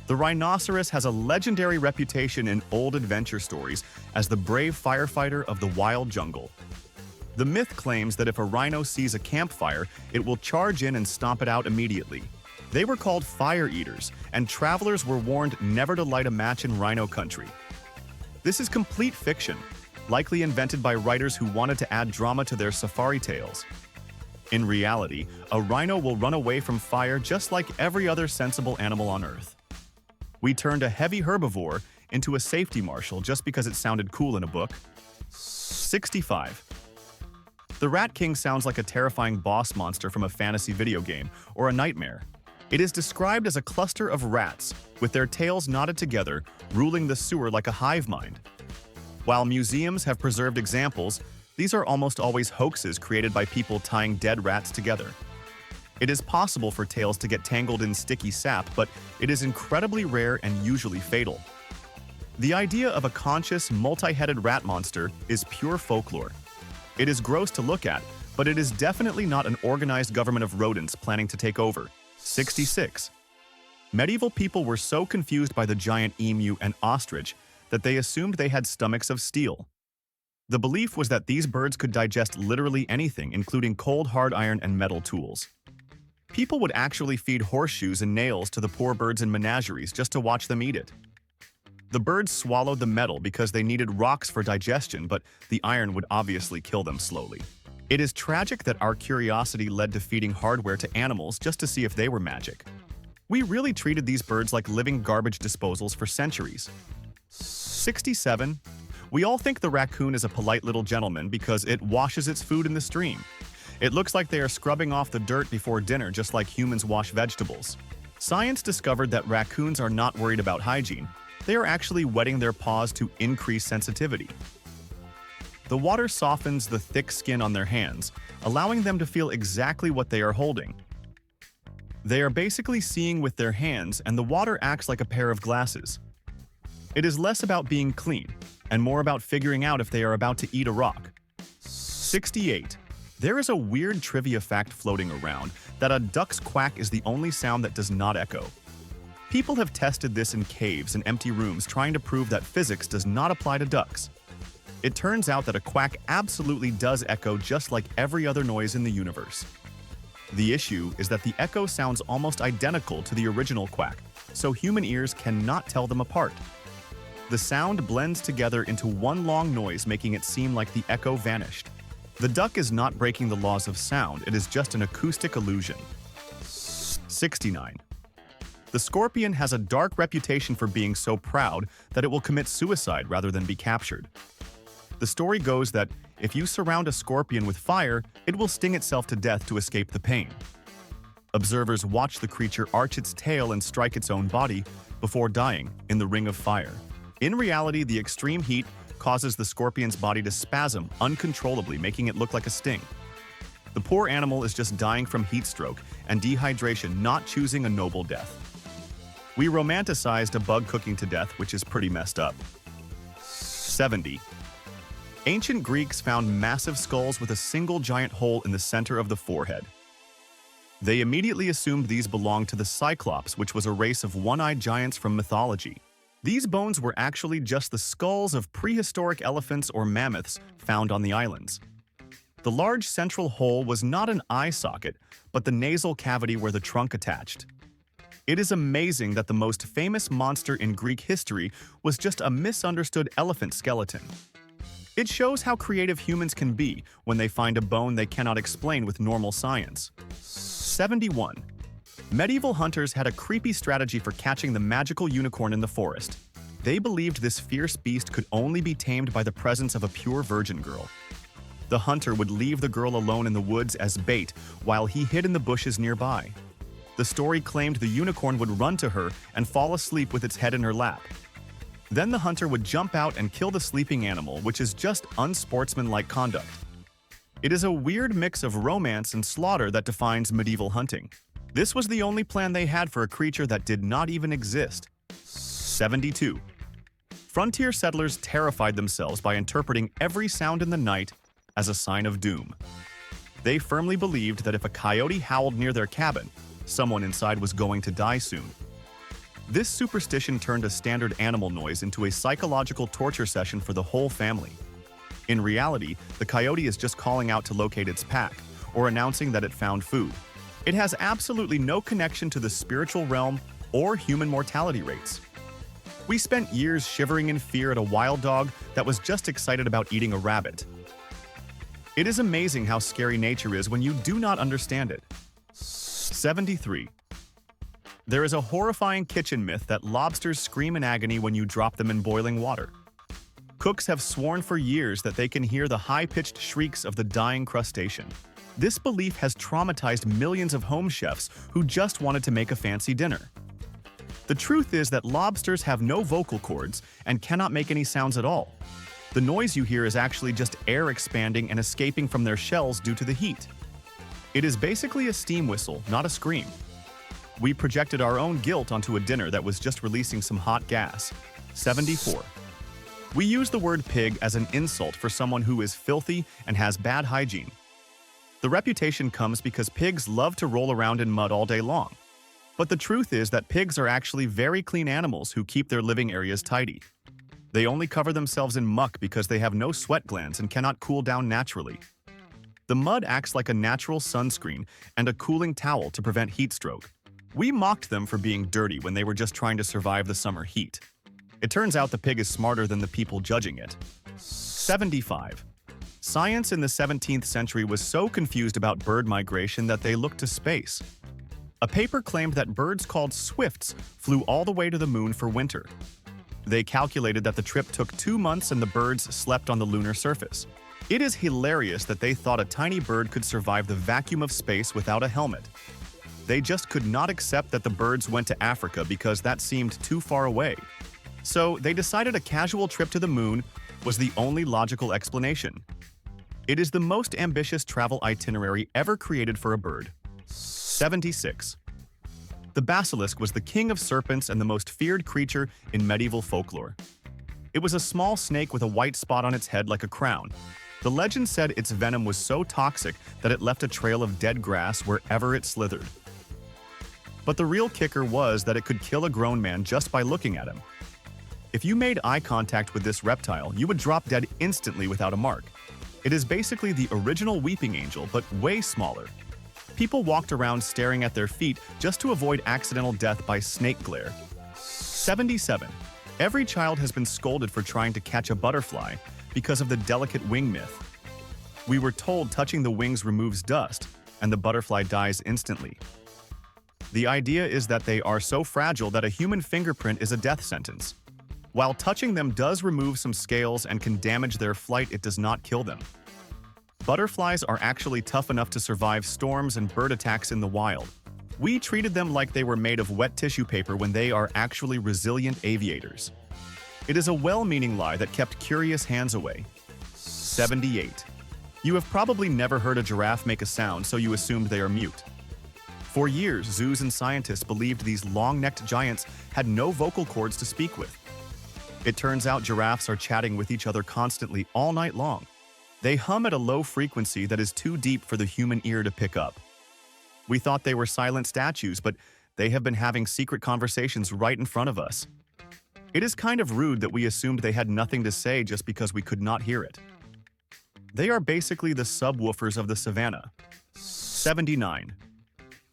The rhinoceros has a legendary reputation in old adventure stories as the brave firefighter of the wild jungle. The myth claims that if a rhino sees a campfire, it will charge in and stomp it out immediately. They were called fire eaters, and travelers were warned never to light a match in rhino country. This is complete fiction, likely invented by writers who wanted to add drama to their safari tales. In reality, a rhino will run away from fire just like every other sensible animal on Earth. We turned a heavy herbivore into a safety marshal just because it sounded cool in a book. 65. The Rat King sounds like a terrifying boss monster from a fantasy video game or a nightmare. It is described as a cluster of rats, with their tails knotted together, ruling the sewer like a hive mind. While museums have preserved examples, these are almost always hoaxes created by people tying dead rats together. It is possible for tails to get tangled in sticky sap, but it is incredibly rare and usually fatal. The idea of a conscious, multi-headed rat monster is pure folklore. It is gross to look at, but it is definitely not an organized government of rodents planning to take over. 66. Medieval people were so confused by the giant emu and ostrich that they assumed they had stomachs of steel. The belief was that these birds could digest literally anything, including cold hard iron and metal tools. People would actually feed horseshoes and nails to the poor birds in menageries just to watch them eat it. The birds swallowed the metal because they needed rocks for digestion, but the iron would obviously kill them slowly. It is tragic that our curiosity led to feeding hardware to animals just to see if they were magic. We really treated these birds like living garbage disposals for centuries. 67. We all think the raccoon is a polite little gentleman because it washes its food in the stream. It looks like they are scrubbing off the dirt before dinner just like humans wash vegetables. Science discovered that raccoons are not worried about hygiene. They are actually wetting their paws to increase sensitivity. The water softens the thick skin on their hands, allowing them to feel exactly what they are holding. They are basically seeing with their hands, and the water acts like a pair of glasses. It is less about being clean, and more about figuring out if they are about to eat a rock. 68. There is a weird trivia fact floating around that a duck's quack is the only sound that does not echo. People have tested this in caves and empty rooms trying to prove that physics does not apply to ducks. It turns out that a quack absolutely does echo just like every other noise in the universe. The issue is that the echo sounds almost identical to the original quack, so human ears cannot tell them apart. The sound blends together into one long noise, making it seem like the echo vanished. The duck is not breaking the laws of sound, it is just an acoustic illusion. 69. The scorpion has a dark reputation for being so proud that it will commit suicide rather than be captured. The story goes that if you surround a scorpion with fire, it will sting itself to death to escape the pain. Observers watch the creature arch its tail and strike its own body before dying in the ring of fire. In reality, the extreme heat causes the scorpion's body to spasm uncontrollably, making it look like a sting. The poor animal is just dying from heat stroke and dehydration, not choosing a noble death. We romanticized a bug cooking to death, which is pretty messed up. 70. Ancient Greeks found massive skulls with a single giant hole in the center of the forehead. They immediately assumed these belonged to the Cyclops, which was a race of one-eyed giants from mythology. These bones were actually just the skulls of prehistoric elephants or mammoths found on the islands. The large central hole was not an eye socket, but the nasal cavity where the trunk attached. It is amazing that the most famous monster in Greek history was just a misunderstood elephant skeleton. It shows how creative humans can be when they find a bone they cannot explain with normal science. 71. Medieval hunters had a creepy strategy for catching the magical unicorn in the forest. They believed this fierce beast could only be tamed by the presence of a pure virgin girl. The hunter would leave the girl alone in the woods as bait while he hid in the bushes nearby. The story claimed the unicorn would run to her and fall asleep with its head in her lap. Then the hunter would jump out and kill the sleeping animal, which is just unsportsmanlike conduct. It is a weird mix of romance and slaughter that defines medieval hunting. This was the only plan they had for a creature that did not even exist. 72. Frontier settlers terrified themselves by interpreting every sound in the night as a sign of doom. They firmly believed that if a coyote howled near their cabin, someone inside was going to die soon. This superstition turned a standard animal noise into a psychological torture session for the whole family. In reality, the coyote is just calling out to locate its pack, or announcing that it found food. It has absolutely no connection to the spiritual realm or human mortality rates. We spent years shivering in fear at a wild dog that was just excited about eating a rabbit. It is amazing how scary nature is when you do not understand it. 73. There is a horrifying kitchen myth that lobsters scream in agony when you drop them in boiling water. Cooks have sworn for years that they can hear the high-pitched shrieks of the dying crustacean. This belief has traumatized millions of home chefs who just wanted to make a fancy dinner. The truth is that lobsters have no vocal cords and cannot make any sounds at all. The noise you hear is actually just air expanding and escaping from their shells due to the heat. It is basically a steam whistle, not a scream. We projected our own guilt onto a dinner that was just releasing some hot gas. 74. We use the word pig as an insult for someone who is filthy and has bad hygiene. The reputation comes because pigs love to roll around in mud all day long. But the truth is that pigs are actually very clean animals who keep their living areas tidy. They only cover themselves in muck because they have no sweat glands and cannot cool down naturally. The mud acts like a natural sunscreen and a cooling towel to prevent heat stroke. We mocked them for being dirty when they were just trying to survive the summer heat. It turns out the pig is smarter than the people judging it. 75. Science in the 17th century was so confused about bird migration that they looked to space. A paper claimed that birds called swifts flew all the way to the moon for winter. They calculated that the trip took 2 months and the birds slept on the lunar surface. It is hilarious that they thought a tiny bird could survive the vacuum of space without a helmet. They just could not accept that the birds went to Africa because that seemed too far away. So they decided a casual trip to the moon was the only logical explanation. It is the most ambitious travel itinerary ever created for a bird. 76. The basilisk was the king of serpents and the most feared creature in medieval folklore. It was a small snake with a white spot on its head like a crown. The legend said its venom was so toxic that it left a trail of dead grass wherever it slithered. But the real kicker was that it could kill a grown man just by looking at him. If you made eye contact with this reptile, you would drop dead instantly without a mark. It is basically the original weeping angel, but way smaller. People walked around staring at their feet just to avoid accidental death by snake glare. 77. Every child has been scolded for trying to catch a butterfly because of the delicate wing myth. We were told touching the wings removes dust, and the butterfly dies instantly. The idea is that they are so fragile that a human fingerprint is a death sentence. While touching them does remove some scales and can damage their flight, it does not kill them. Butterflies are actually tough enough to survive storms and bird attacks in the wild. We treated them like they were made of wet tissue paper when they are actually resilient aviators. It is a well-meaning lie that kept curious hands away. 78. You have probably never heard a giraffe make a sound, so you assumed they are mute. For years, zoos and scientists believed these long-necked giants had no vocal cords to speak with. It turns out giraffes are chatting with each other constantly all night long. They hum at a low frequency that is too deep for the human ear to pick up. We thought they were silent statues, but they have been having secret conversations right in front of us. It is kind of rude that we assumed they had nothing to say just because we could not hear it. They are basically the subwoofers of the savannah. 79.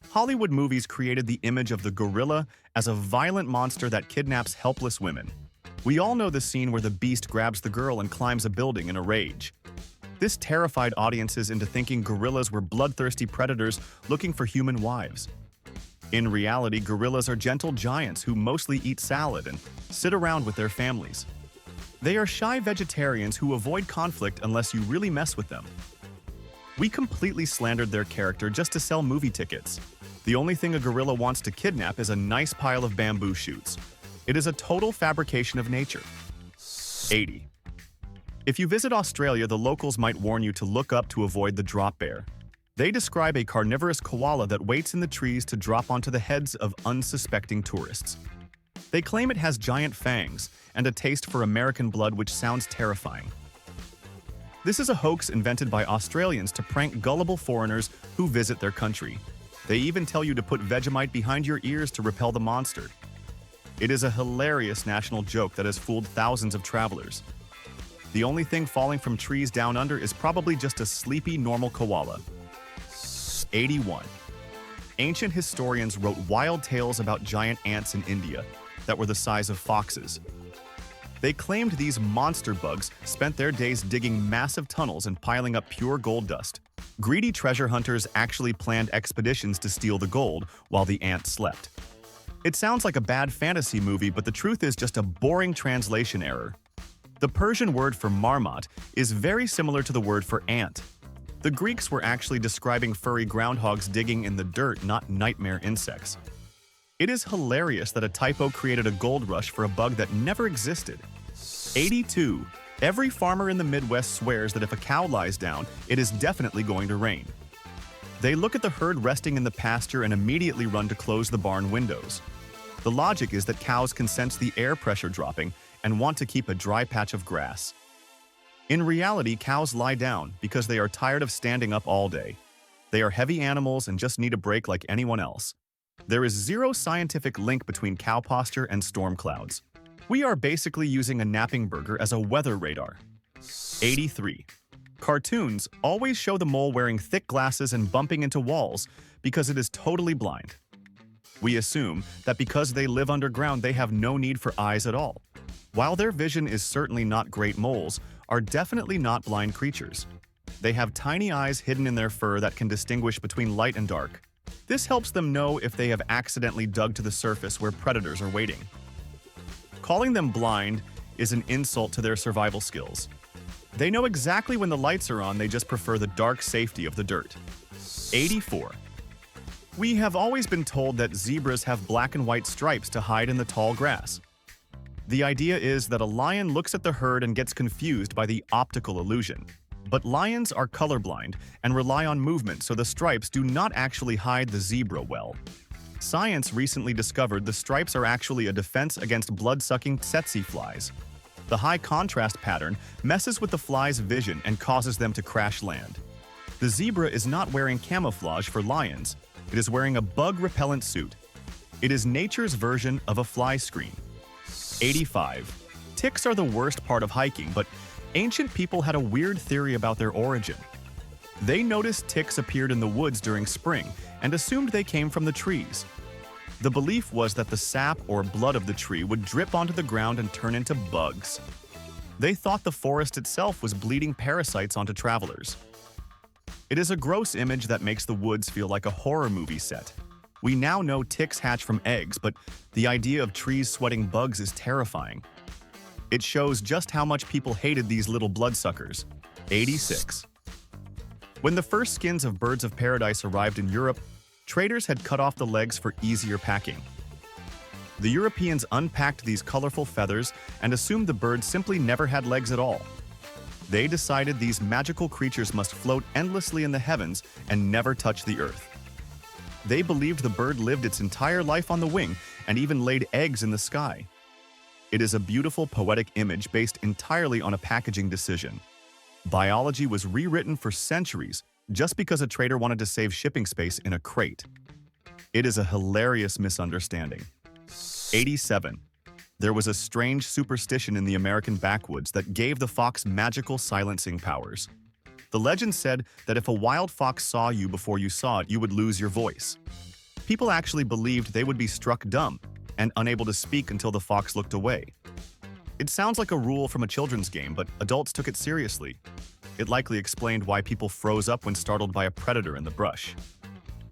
Hollywood movies created the image of the gorilla as a violent monster that kidnaps helpless women. We all know the scene where the beast grabs the girl and climbs a building in a rage. This terrified audiences into thinking gorillas were bloodthirsty predators looking for human wives. In reality, gorillas are gentle giants who mostly eat salad and sit around with their families. They are shy vegetarians who avoid conflict unless you really mess with them. We completely slandered their character just to sell movie tickets. The only thing a gorilla wants to kidnap is a nice pile of bamboo shoots. It is a total fabrication of nature. 80. If you visit Australia, the locals might warn you to look up to avoid the drop bear. They describe a carnivorous koala that waits in the trees to drop onto the heads of unsuspecting tourists. They claim it has giant fangs and a taste for American blood, which sounds terrifying. This is a hoax invented by Australians to prank gullible foreigners who visit their country. They even tell you to put Vegemite behind your ears to repel the monster. It is a hilarious national joke that has fooled thousands of travelers. The only thing falling from trees down under is probably just a sleepy, normal koala. 81. Ancient historians wrote wild tales about giant ants in India that were the size of foxes. They claimed these monster bugs spent their days digging massive tunnels and piling up pure gold dust. Greedy treasure hunters actually planned expeditions to steal the gold while the ants slept. It sounds like a bad fantasy movie, but the truth is just a boring translation error. The Persian word for marmot is very similar to the word for ant. The Greeks were actually describing furry groundhogs digging in the dirt, not nightmare insects. It is hilarious that a typo created a gold rush for a bug that never existed. 82. Every farmer in the Midwest swears that if a cow lies down, it is definitely going to rain. They look at the herd resting in the pasture and immediately run to close the barn windows. The logic is that cows can sense the air pressure dropping and want to keep a dry patch of grass. In reality, cows lie down because they are tired of standing up all day. They are heavy animals and just need a break like anyone else. There is zero scientific link between cow posture and storm clouds. We are basically using a napping burger as a weather radar. 83. Cartoons always show the mole wearing thick glasses and bumping into walls because it is totally blind. We assume that because they live underground, they have no need for eyes at all. While their vision is certainly not great, moles are definitely not blind creatures. They have tiny eyes hidden in their fur that can distinguish between light and dark. This helps them know if they have accidentally dug to the surface where predators are waiting. Calling them blind is an insult to their survival skills. They know exactly when the lights are on, they just prefer the dark safety of the dirt. 84. We have always been told that zebras have black and white stripes to hide in the tall grass. The idea is that a lion looks at the herd and gets confused by the optical illusion. But lions are colorblind and rely on movement, so the stripes do not actually hide the zebra well. Science recently discovered the stripes are actually a defense against blood-sucking tsetse flies. The high contrast pattern messes with the fly's vision and causes them to crash land. The zebra is not wearing camouflage for lions. It is wearing a bug-repellent suit. It is nature's version of a fly screen. 85. Ticks are the worst part of hiking, but ancient people had a weird theory about their origin. They noticed ticks appeared in the woods during spring and assumed they came from the trees. The belief was that the sap or blood of the tree would drip onto the ground and turn into bugs. They thought the forest itself was bleeding parasites onto travelers. It is a gross image that makes the woods feel like a horror movie set. We now know ticks hatch from eggs, but the idea of trees sweating bugs is terrifying. It shows just how much people hated these little bloodsuckers. 86. When the first skins of birds of paradise arrived in Europe, traders had cut off the legs for easier packing. The Europeans unpacked these colorful feathers and assumed the bird simply never had legs at all. They decided these magical creatures must float endlessly in the heavens and never touch the earth. They believed the bird lived its entire life on the wing and even laid eggs in the sky. It is a beautiful poetic image based entirely on a packaging decision. Biology was rewritten for centuries just because a trader wanted to save shipping space in a crate. It is a hilarious misunderstanding. 87. There was a strange superstition in the American backwoods that gave the fox magical silencing powers. The legend said that if a wild fox saw you before you saw it, you would lose your voice. People actually believed they would be struck dumb and unable to speak until the fox looked away. It sounds like a rule from a children's game, but adults took it seriously. It likely explained why people froze up when startled by a predator in the brush.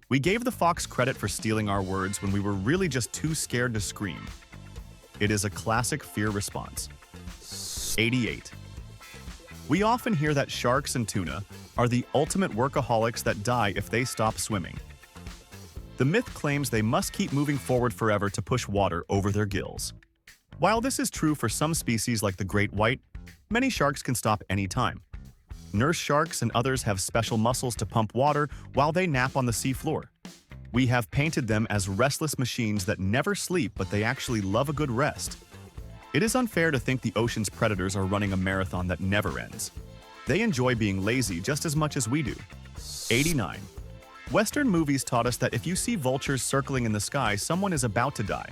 We gave the fox credit for stealing our words when we were really just too scared to scream. It is a classic fear response. 88. We often hear that sharks and tuna are the ultimate workaholics that die if they stop swimming. The myth claims they must keep moving forward forever to push water over their gills. While this is true for some species like the great white, many sharks can stop anytime. Nurse sharks and others have special muscles to pump water while they nap on the seafloor. We have painted them as restless machines that never sleep, but they actually love a good rest. It is unfair to think the ocean's predators are running a marathon that never ends. They enjoy being lazy just as much as we do. 89. Western movies taught us that if you see vultures circling in the sky, someone is about to die.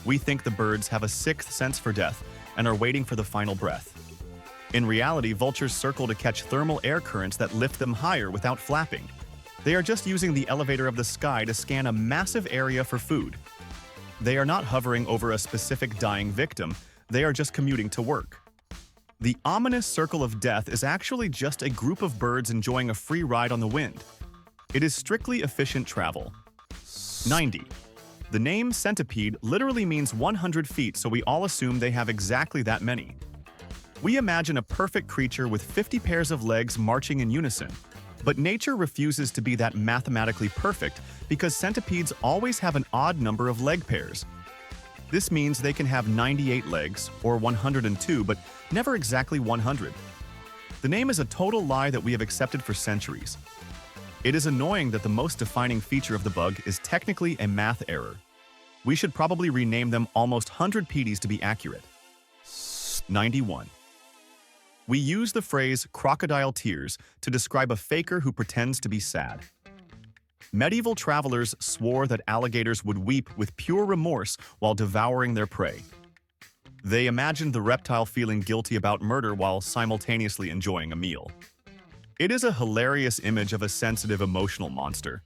We think the birds have a sixth sense for death and are waiting for the final breath. In reality, vultures circle to catch thermal air currents that lift them higher without flapping. They are just using the elevator of the sky to scan a massive area for food. They are not hovering over a specific dying victim, they are just commuting to work. The ominous circle of death is actually just a group of birds enjoying a free ride on the wind. It is strictly efficient travel. 90. The name centipede literally means 100 feet, so we all assume they have exactly that many. We imagine a perfect creature with 50 pairs of legs marching in unison. But nature refuses to be that mathematically perfect because centipedes always have an odd number of leg pairs. This means they can have 98 legs, or 102, but never exactly 100. The name is a total lie that we have accepted for centuries. It is annoying that the most defining feature of the bug is technically a math error. We should probably rename them almost 100 to be accurate. 91. We use the phrase crocodile tears to describe a faker who pretends to be sad. Medieval travelers swore that alligators would weep with pure remorse while devouring their prey. They imagined the reptile feeling guilty about murder while simultaneously enjoying a meal. It is a hilarious image of a sensitive, emotional monster.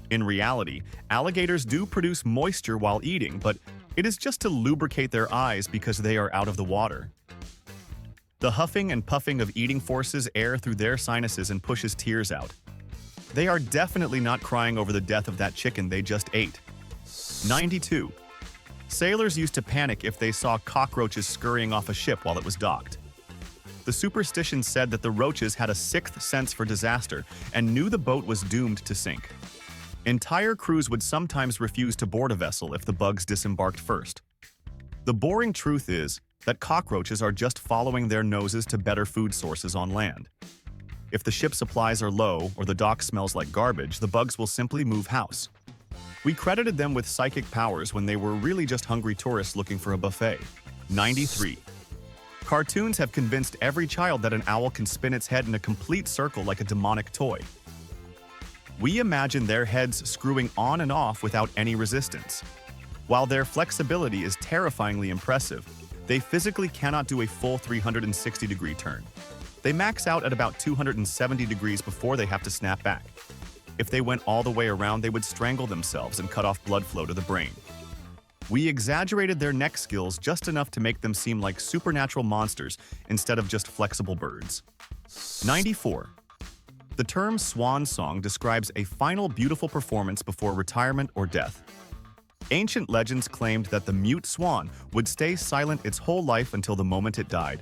In reality, alligators do produce moisture while eating, but it is just to lubricate their eyes because they are out of the water. The huffing and puffing of eating forces air through their sinuses and pushes tears out. They are definitely not crying over the death of that chicken they just ate. 92. Sailors used to panic if they saw cockroaches scurrying off a ship while it was docked. The superstition said that the roaches had a sixth sense for disaster and knew the boat was doomed to sink. Entire crews would sometimes refuse to board a vessel if the bugs disembarked first. The boring truth is that cockroaches are just following their noses to better food sources on land. If the ship supplies are low or the dock smells like garbage, the bugs will simply move house. We credited them with psychic powers when they were really just hungry tourists looking for a buffet. 93. Cartoons have convinced every child that an owl can spin its head in a complete circle like a demonic toy. We imagine their heads screwing on and off without any resistance. While their flexibility is terrifyingly impressive, they physically cannot do a full 360-degree turn. They max out at about 270 degrees before they have to snap back. If they went all the way around, they would strangle themselves and cut off blood flow to the brain. We exaggerated their neck skills just enough to make them seem like supernatural monsters instead of just flexible birds. 94. The term swan song describes a final beautiful performance before retirement or death. Ancient legends claimed that the mute swan would stay silent its whole life until the moment it died.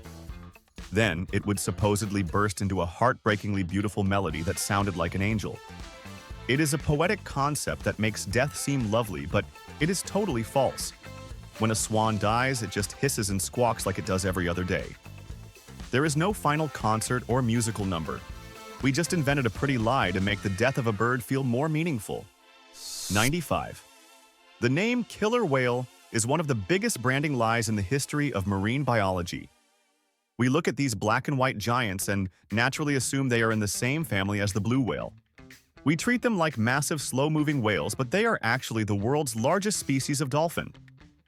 Then, it would supposedly burst into a heartbreakingly beautiful melody that sounded like an angel. It is a poetic concept that makes death seem lovely, but it is totally false. When a swan dies, it just hisses and squawks like it does every other day. There is no final concert or musical number. We just invented a pretty lie to make the death of a bird feel more meaningful. 95. The name killer whale is one of the biggest branding lies in the history of marine biology. We look at these black and white giants and naturally assume they are in the same family as the blue whale. We treat them like massive, slow-moving whales, but they are actually the world's largest species of dolphin.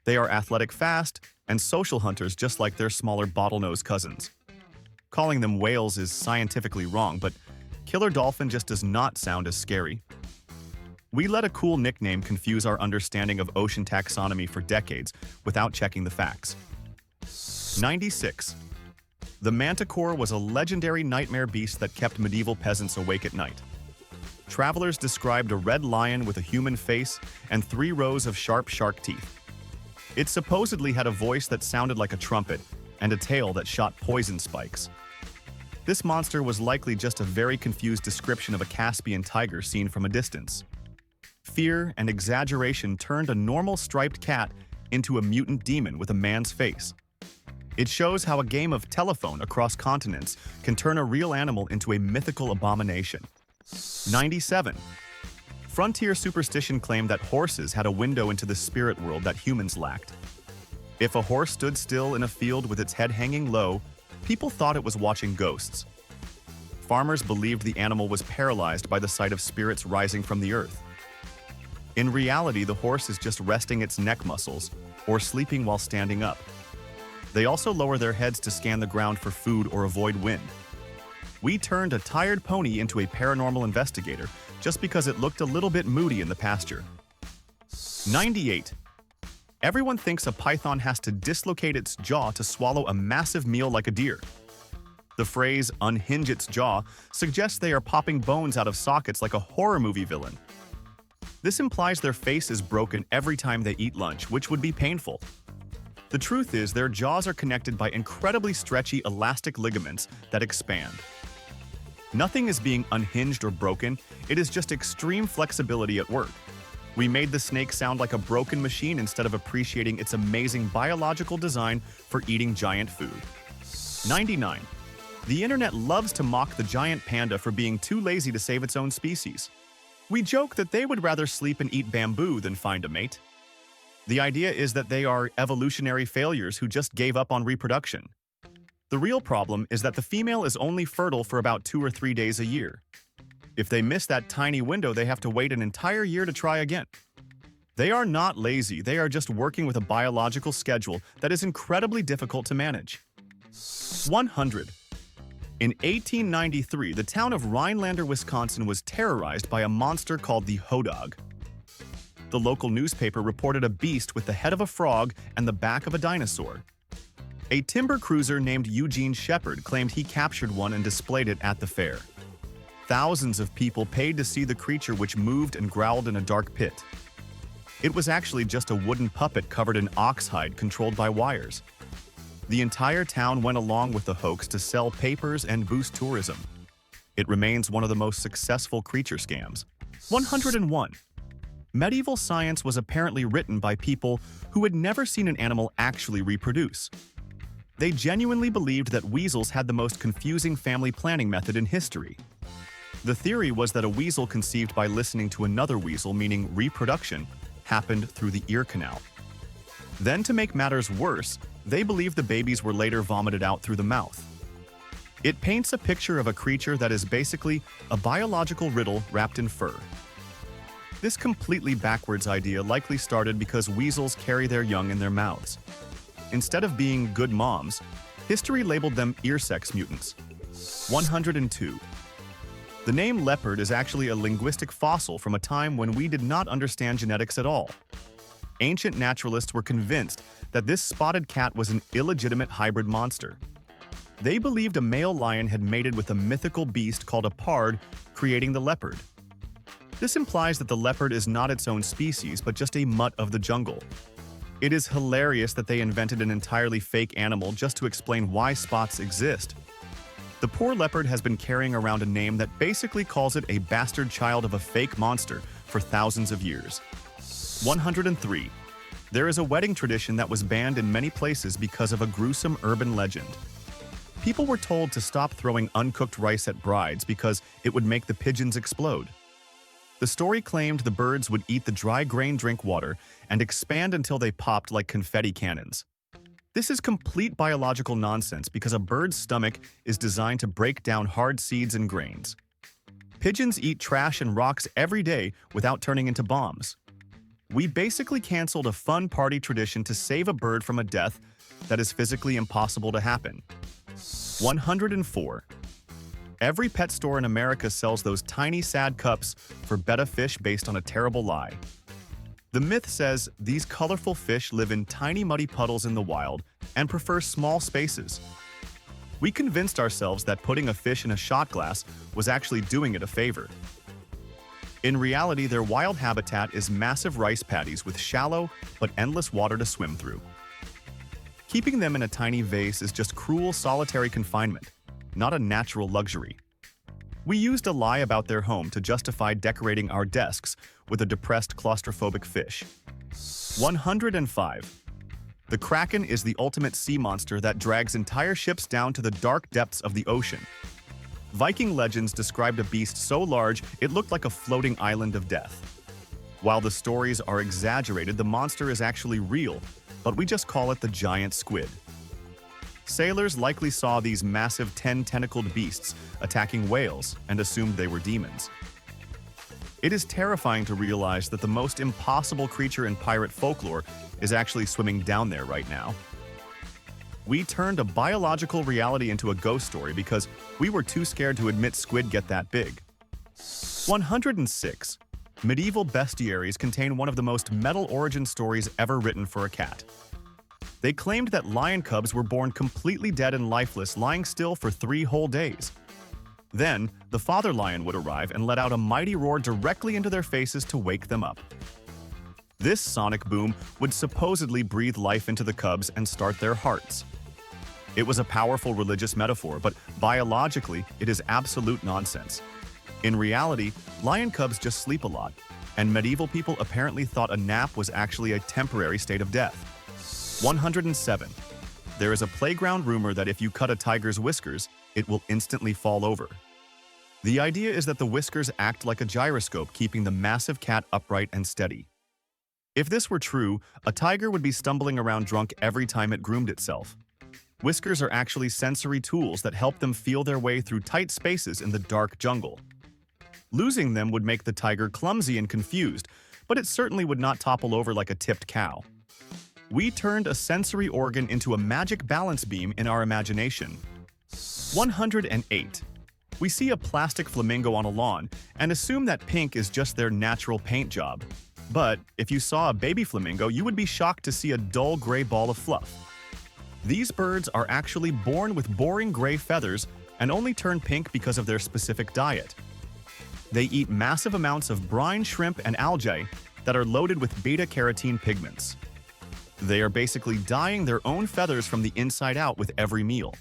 They are athletic, fast, and social hunters just like their smaller bottlenose cousins. Calling them whales is scientifically wrong, but killer dolphin just does not sound as scary. We let a cool nickname confuse our understanding of ocean taxonomy for decades without checking the facts. 96. The manticore was a legendary nightmare beast that kept medieval peasants awake at night. Travelers described a red lion with a human face and 3 rows of sharp shark teeth. It supposedly had a voice that sounded like a trumpet and a tail that shot poison spikes. This monster was likely just a very confused description of a Caspian tiger seen from a distance. Fear and exaggeration turned a normal striped cat into a mutant demon with a man's face. It shows how a game of telephone across continents can turn a real animal into a mythical abomination. 97. Frontier superstition claimed that horses had a window into the spirit world that humans lacked. If a horse stood still in a field with its head hanging low, people thought it was watching ghosts. Farmers believed the animal was paralyzed by the sight of spirits rising from the earth. In reality, the horse is just resting its neck muscles or sleeping while standing up. They also lower their heads to scan the ground for food or avoid wind. We turned a tired pony into a paranormal investigator just because it looked a little bit moody in the pasture. 98. Everyone thinks a python has to dislocate its jaw to swallow a massive meal like a deer. The phrase "unhinge its jaw" suggests they are popping bones out of sockets like a horror movie villain. This implies their face is broken every time they eat lunch, which would be painful. The truth is, their jaws are connected by incredibly stretchy elastic ligaments that expand. Nothing is being unhinged or broken, it is just extreme flexibility at work. We made the snake sound like a broken machine instead of appreciating its amazing biological design for eating giant food. 99. The internet loves to mock the giant panda for being too lazy to save its own species. We joke that they would rather sleep and eat bamboo than find a mate. The idea is that they are evolutionary failures who just gave up on reproduction. The real problem is that the female is only fertile for about 2 or 3 days a year. If they miss that tiny window, they have to wait an entire year to try again. They are not lazy, they are just working with a biological schedule that is incredibly difficult to manage. 100. In 1893, the town of Rhinelander, Wisconsin was terrorized by a monster called the hodog. The local newspaper reported a beast with the head of a frog and the back of a dinosaur. A timber cruiser named Eugene Shepard claimed he captured one and displayed it at the fair. Thousands of people paid to see the creature which moved and growled in a dark pit. It was actually just a wooden puppet covered in oxhide controlled by wires. The entire town went along with the hoax to sell papers and boost tourism. It remains one of the most successful creature scams. 101. Medieval science was apparently written by people who had never seen an animal actually reproduce. They genuinely believed that weasels had the most confusing family planning method in history. The theory was that a weasel conceived by listening to another weasel, meaning reproduction, happened through the ear canal. Then, to make matters worse, they believed the babies were later vomited out through the mouth. It paints a picture of a creature that is basically a biological riddle wrapped in fur. This completely backwards idea likely started because weasels carry their young in their mouths. Instead of being good moms, history labeled them ear sex mutants. 102. The name leopard is actually a linguistic fossil from a time when we did not understand genetics at all. Ancient naturalists were convinced that this spotted cat was an illegitimate hybrid monster. They believed a male lion had mated with a mythical beast called a pard, creating the leopard. This implies that the leopard is not its own species, but just a mutt of the jungle. It is hilarious that they invented an entirely fake animal just to explain why spots exist. The poor leopard has been carrying around a name that basically calls it a bastard child of a fake monster for thousands of years. 103. There is a wedding tradition that was banned in many places because of a gruesome urban legend. People were told to stop throwing uncooked rice at brides because it would make the pigeons explode. The story claimed the birds would eat the dry grain drink water and expand until they popped like confetti cannons. This is complete biological nonsense because a bird's stomach is designed to break down hard seeds and grains. Pigeons eat trash and rocks every day without turning into bombs. We basically canceled a fun party tradition to save a bird from a death that is physically impossible to happen. 104. Every pet store in America sells those tiny sad cups for betta fish based on a terrible lie. The myth says these colorful fish live in tiny muddy puddles in the wild and prefer small spaces. We convinced ourselves that putting a fish in a shot glass was actually doing it a favor. In reality, their wild habitat is massive rice paddies with shallow but endless water to swim through. Keeping them in a tiny vase is just cruel solitary confinement, not a natural luxury. We used a lie about their home to justify decorating our desks with a depressed claustrophobic fish. 105. The Kraken is the ultimate sea monster that drags entire ships down to the dark depths of the ocean. Viking legends described a beast so large it looked like a floating island of death. While the stories are exaggerated, the monster is actually real, but we just call it the giant squid. Sailors likely saw these massive 10-tentacled beasts attacking whales and assumed they were demons. It is terrifying to realize that the most impossible creature in pirate folklore is actually swimming down there right now. We turned a biological reality into a ghost story because we were too scared to admit squid get that big. 106. Medieval bestiaries contain one of the most metal origin stories ever written for a cat. They claimed that lion cubs were born completely dead and lifeless, lying still for 3 whole days. Then, the father lion would arrive and let out a mighty roar directly into their faces to wake them up. This sonic boom would supposedly breathe life into the cubs and start their hearts. It was a powerful religious metaphor, but biologically, it is absolute nonsense. In reality, lion cubs just sleep a lot, and medieval people apparently thought a nap was actually a temporary state of death. 107. There is a playground rumor that if you cut a tiger's whiskers, it will instantly fall over. The idea is that the whiskers act like a gyroscope, keeping the massive cat upright and steady. If this were true, a tiger would be stumbling around drunk every time it groomed itself. Whiskers are actually sensory tools that help them feel their way through tight spaces in the dark jungle. Losing them would make the tiger clumsy and confused, but it certainly would not topple over like a tipped cow. We turned a sensory organ into a magic balance beam in our imagination. 108. We see a plastic flamingo on a lawn and assume that pink is just their natural paint job. But if you saw a baby flamingo, you would be shocked to see a dull gray ball of fluff. These birds are actually born with boring gray feathers and only turn pink because of their specific diet. They eat massive amounts of brine shrimp and algae that are loaded with beta-carotene pigments. They are basically dyeing their own feathers from the inside out with every meal.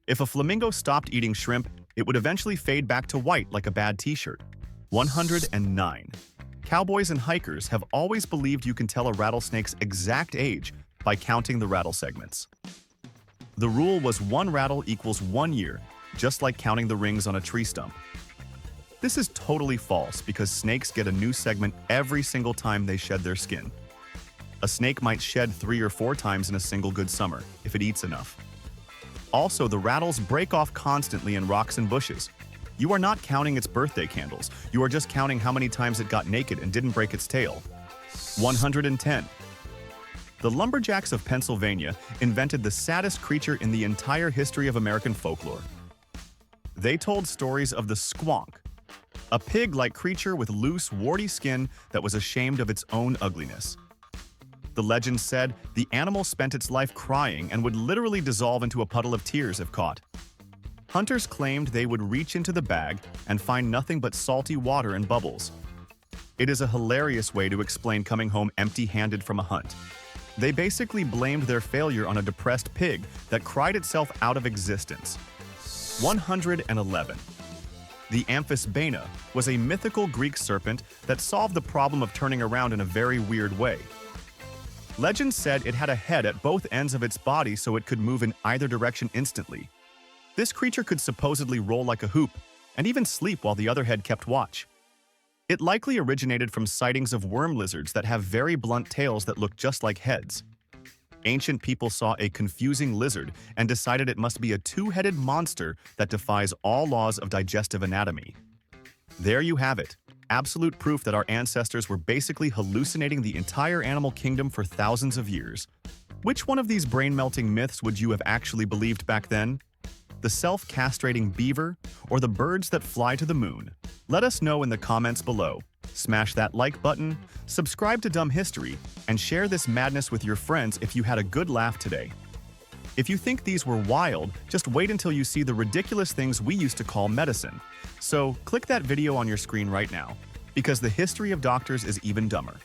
If a flamingo stopped eating shrimp, it would eventually fade back to white like a bad t-shirt. 109. Cowboys and hikers have always believed you can tell a rattlesnake's exact age by counting the rattle segments. The rule was 1 rattle equals 1 year, just like counting the rings on a tree stump. This is totally false because snakes get a new segment every single time they shed their skin. A snake might shed 3 or 4 times in a single good summer, if it eats enough. Also, the rattles break off constantly in rocks and bushes. You are not counting its birthday candles, you are just counting how many times it got naked and didn't break its tail. 110. The lumberjacks of Pennsylvania invented the saddest creature in the entire history of American folklore. They told stories of the squonk, a pig-like creature with loose, warty skin that was ashamed of its own ugliness. The legend said the animal spent its life crying and would literally dissolve into a puddle of tears if caught. Hunters claimed they would reach into the bag and find nothing but salty water and bubbles. It is a hilarious way to explain coming home empty-handed from a hunt. They basically blamed their failure on a depressed pig that cried itself out of existence. 111. The amphisbaena was a mythical Greek serpent that solved the problem of turning around in a very weird way. Legend said it had a head at both ends of its body so it could move in either direction instantly. This creature could supposedly roll like a hoop and even sleep while the other head kept watch. It likely originated from sightings of worm lizards that have very blunt tails that look just like heads. Ancient people saw a confusing lizard and decided it must be a 2-headed monster that defies all laws of digestive anatomy. There you have it. Absolute proof that our ancestors were basically hallucinating the entire animal kingdom for thousands of years. Which one of these brain-melting myths would you have actually believed back then? The self-castrating beaver or the birds that fly to the moon? Let us know in the comments below. Smash that like button, subscribe to Dumb History, and share this madness with your friends if you had a good laugh today. If you think these were wild, just wait until you see the ridiculous things we used to call medicine. So click that video on your screen right now, because the history of doctors is even dumber.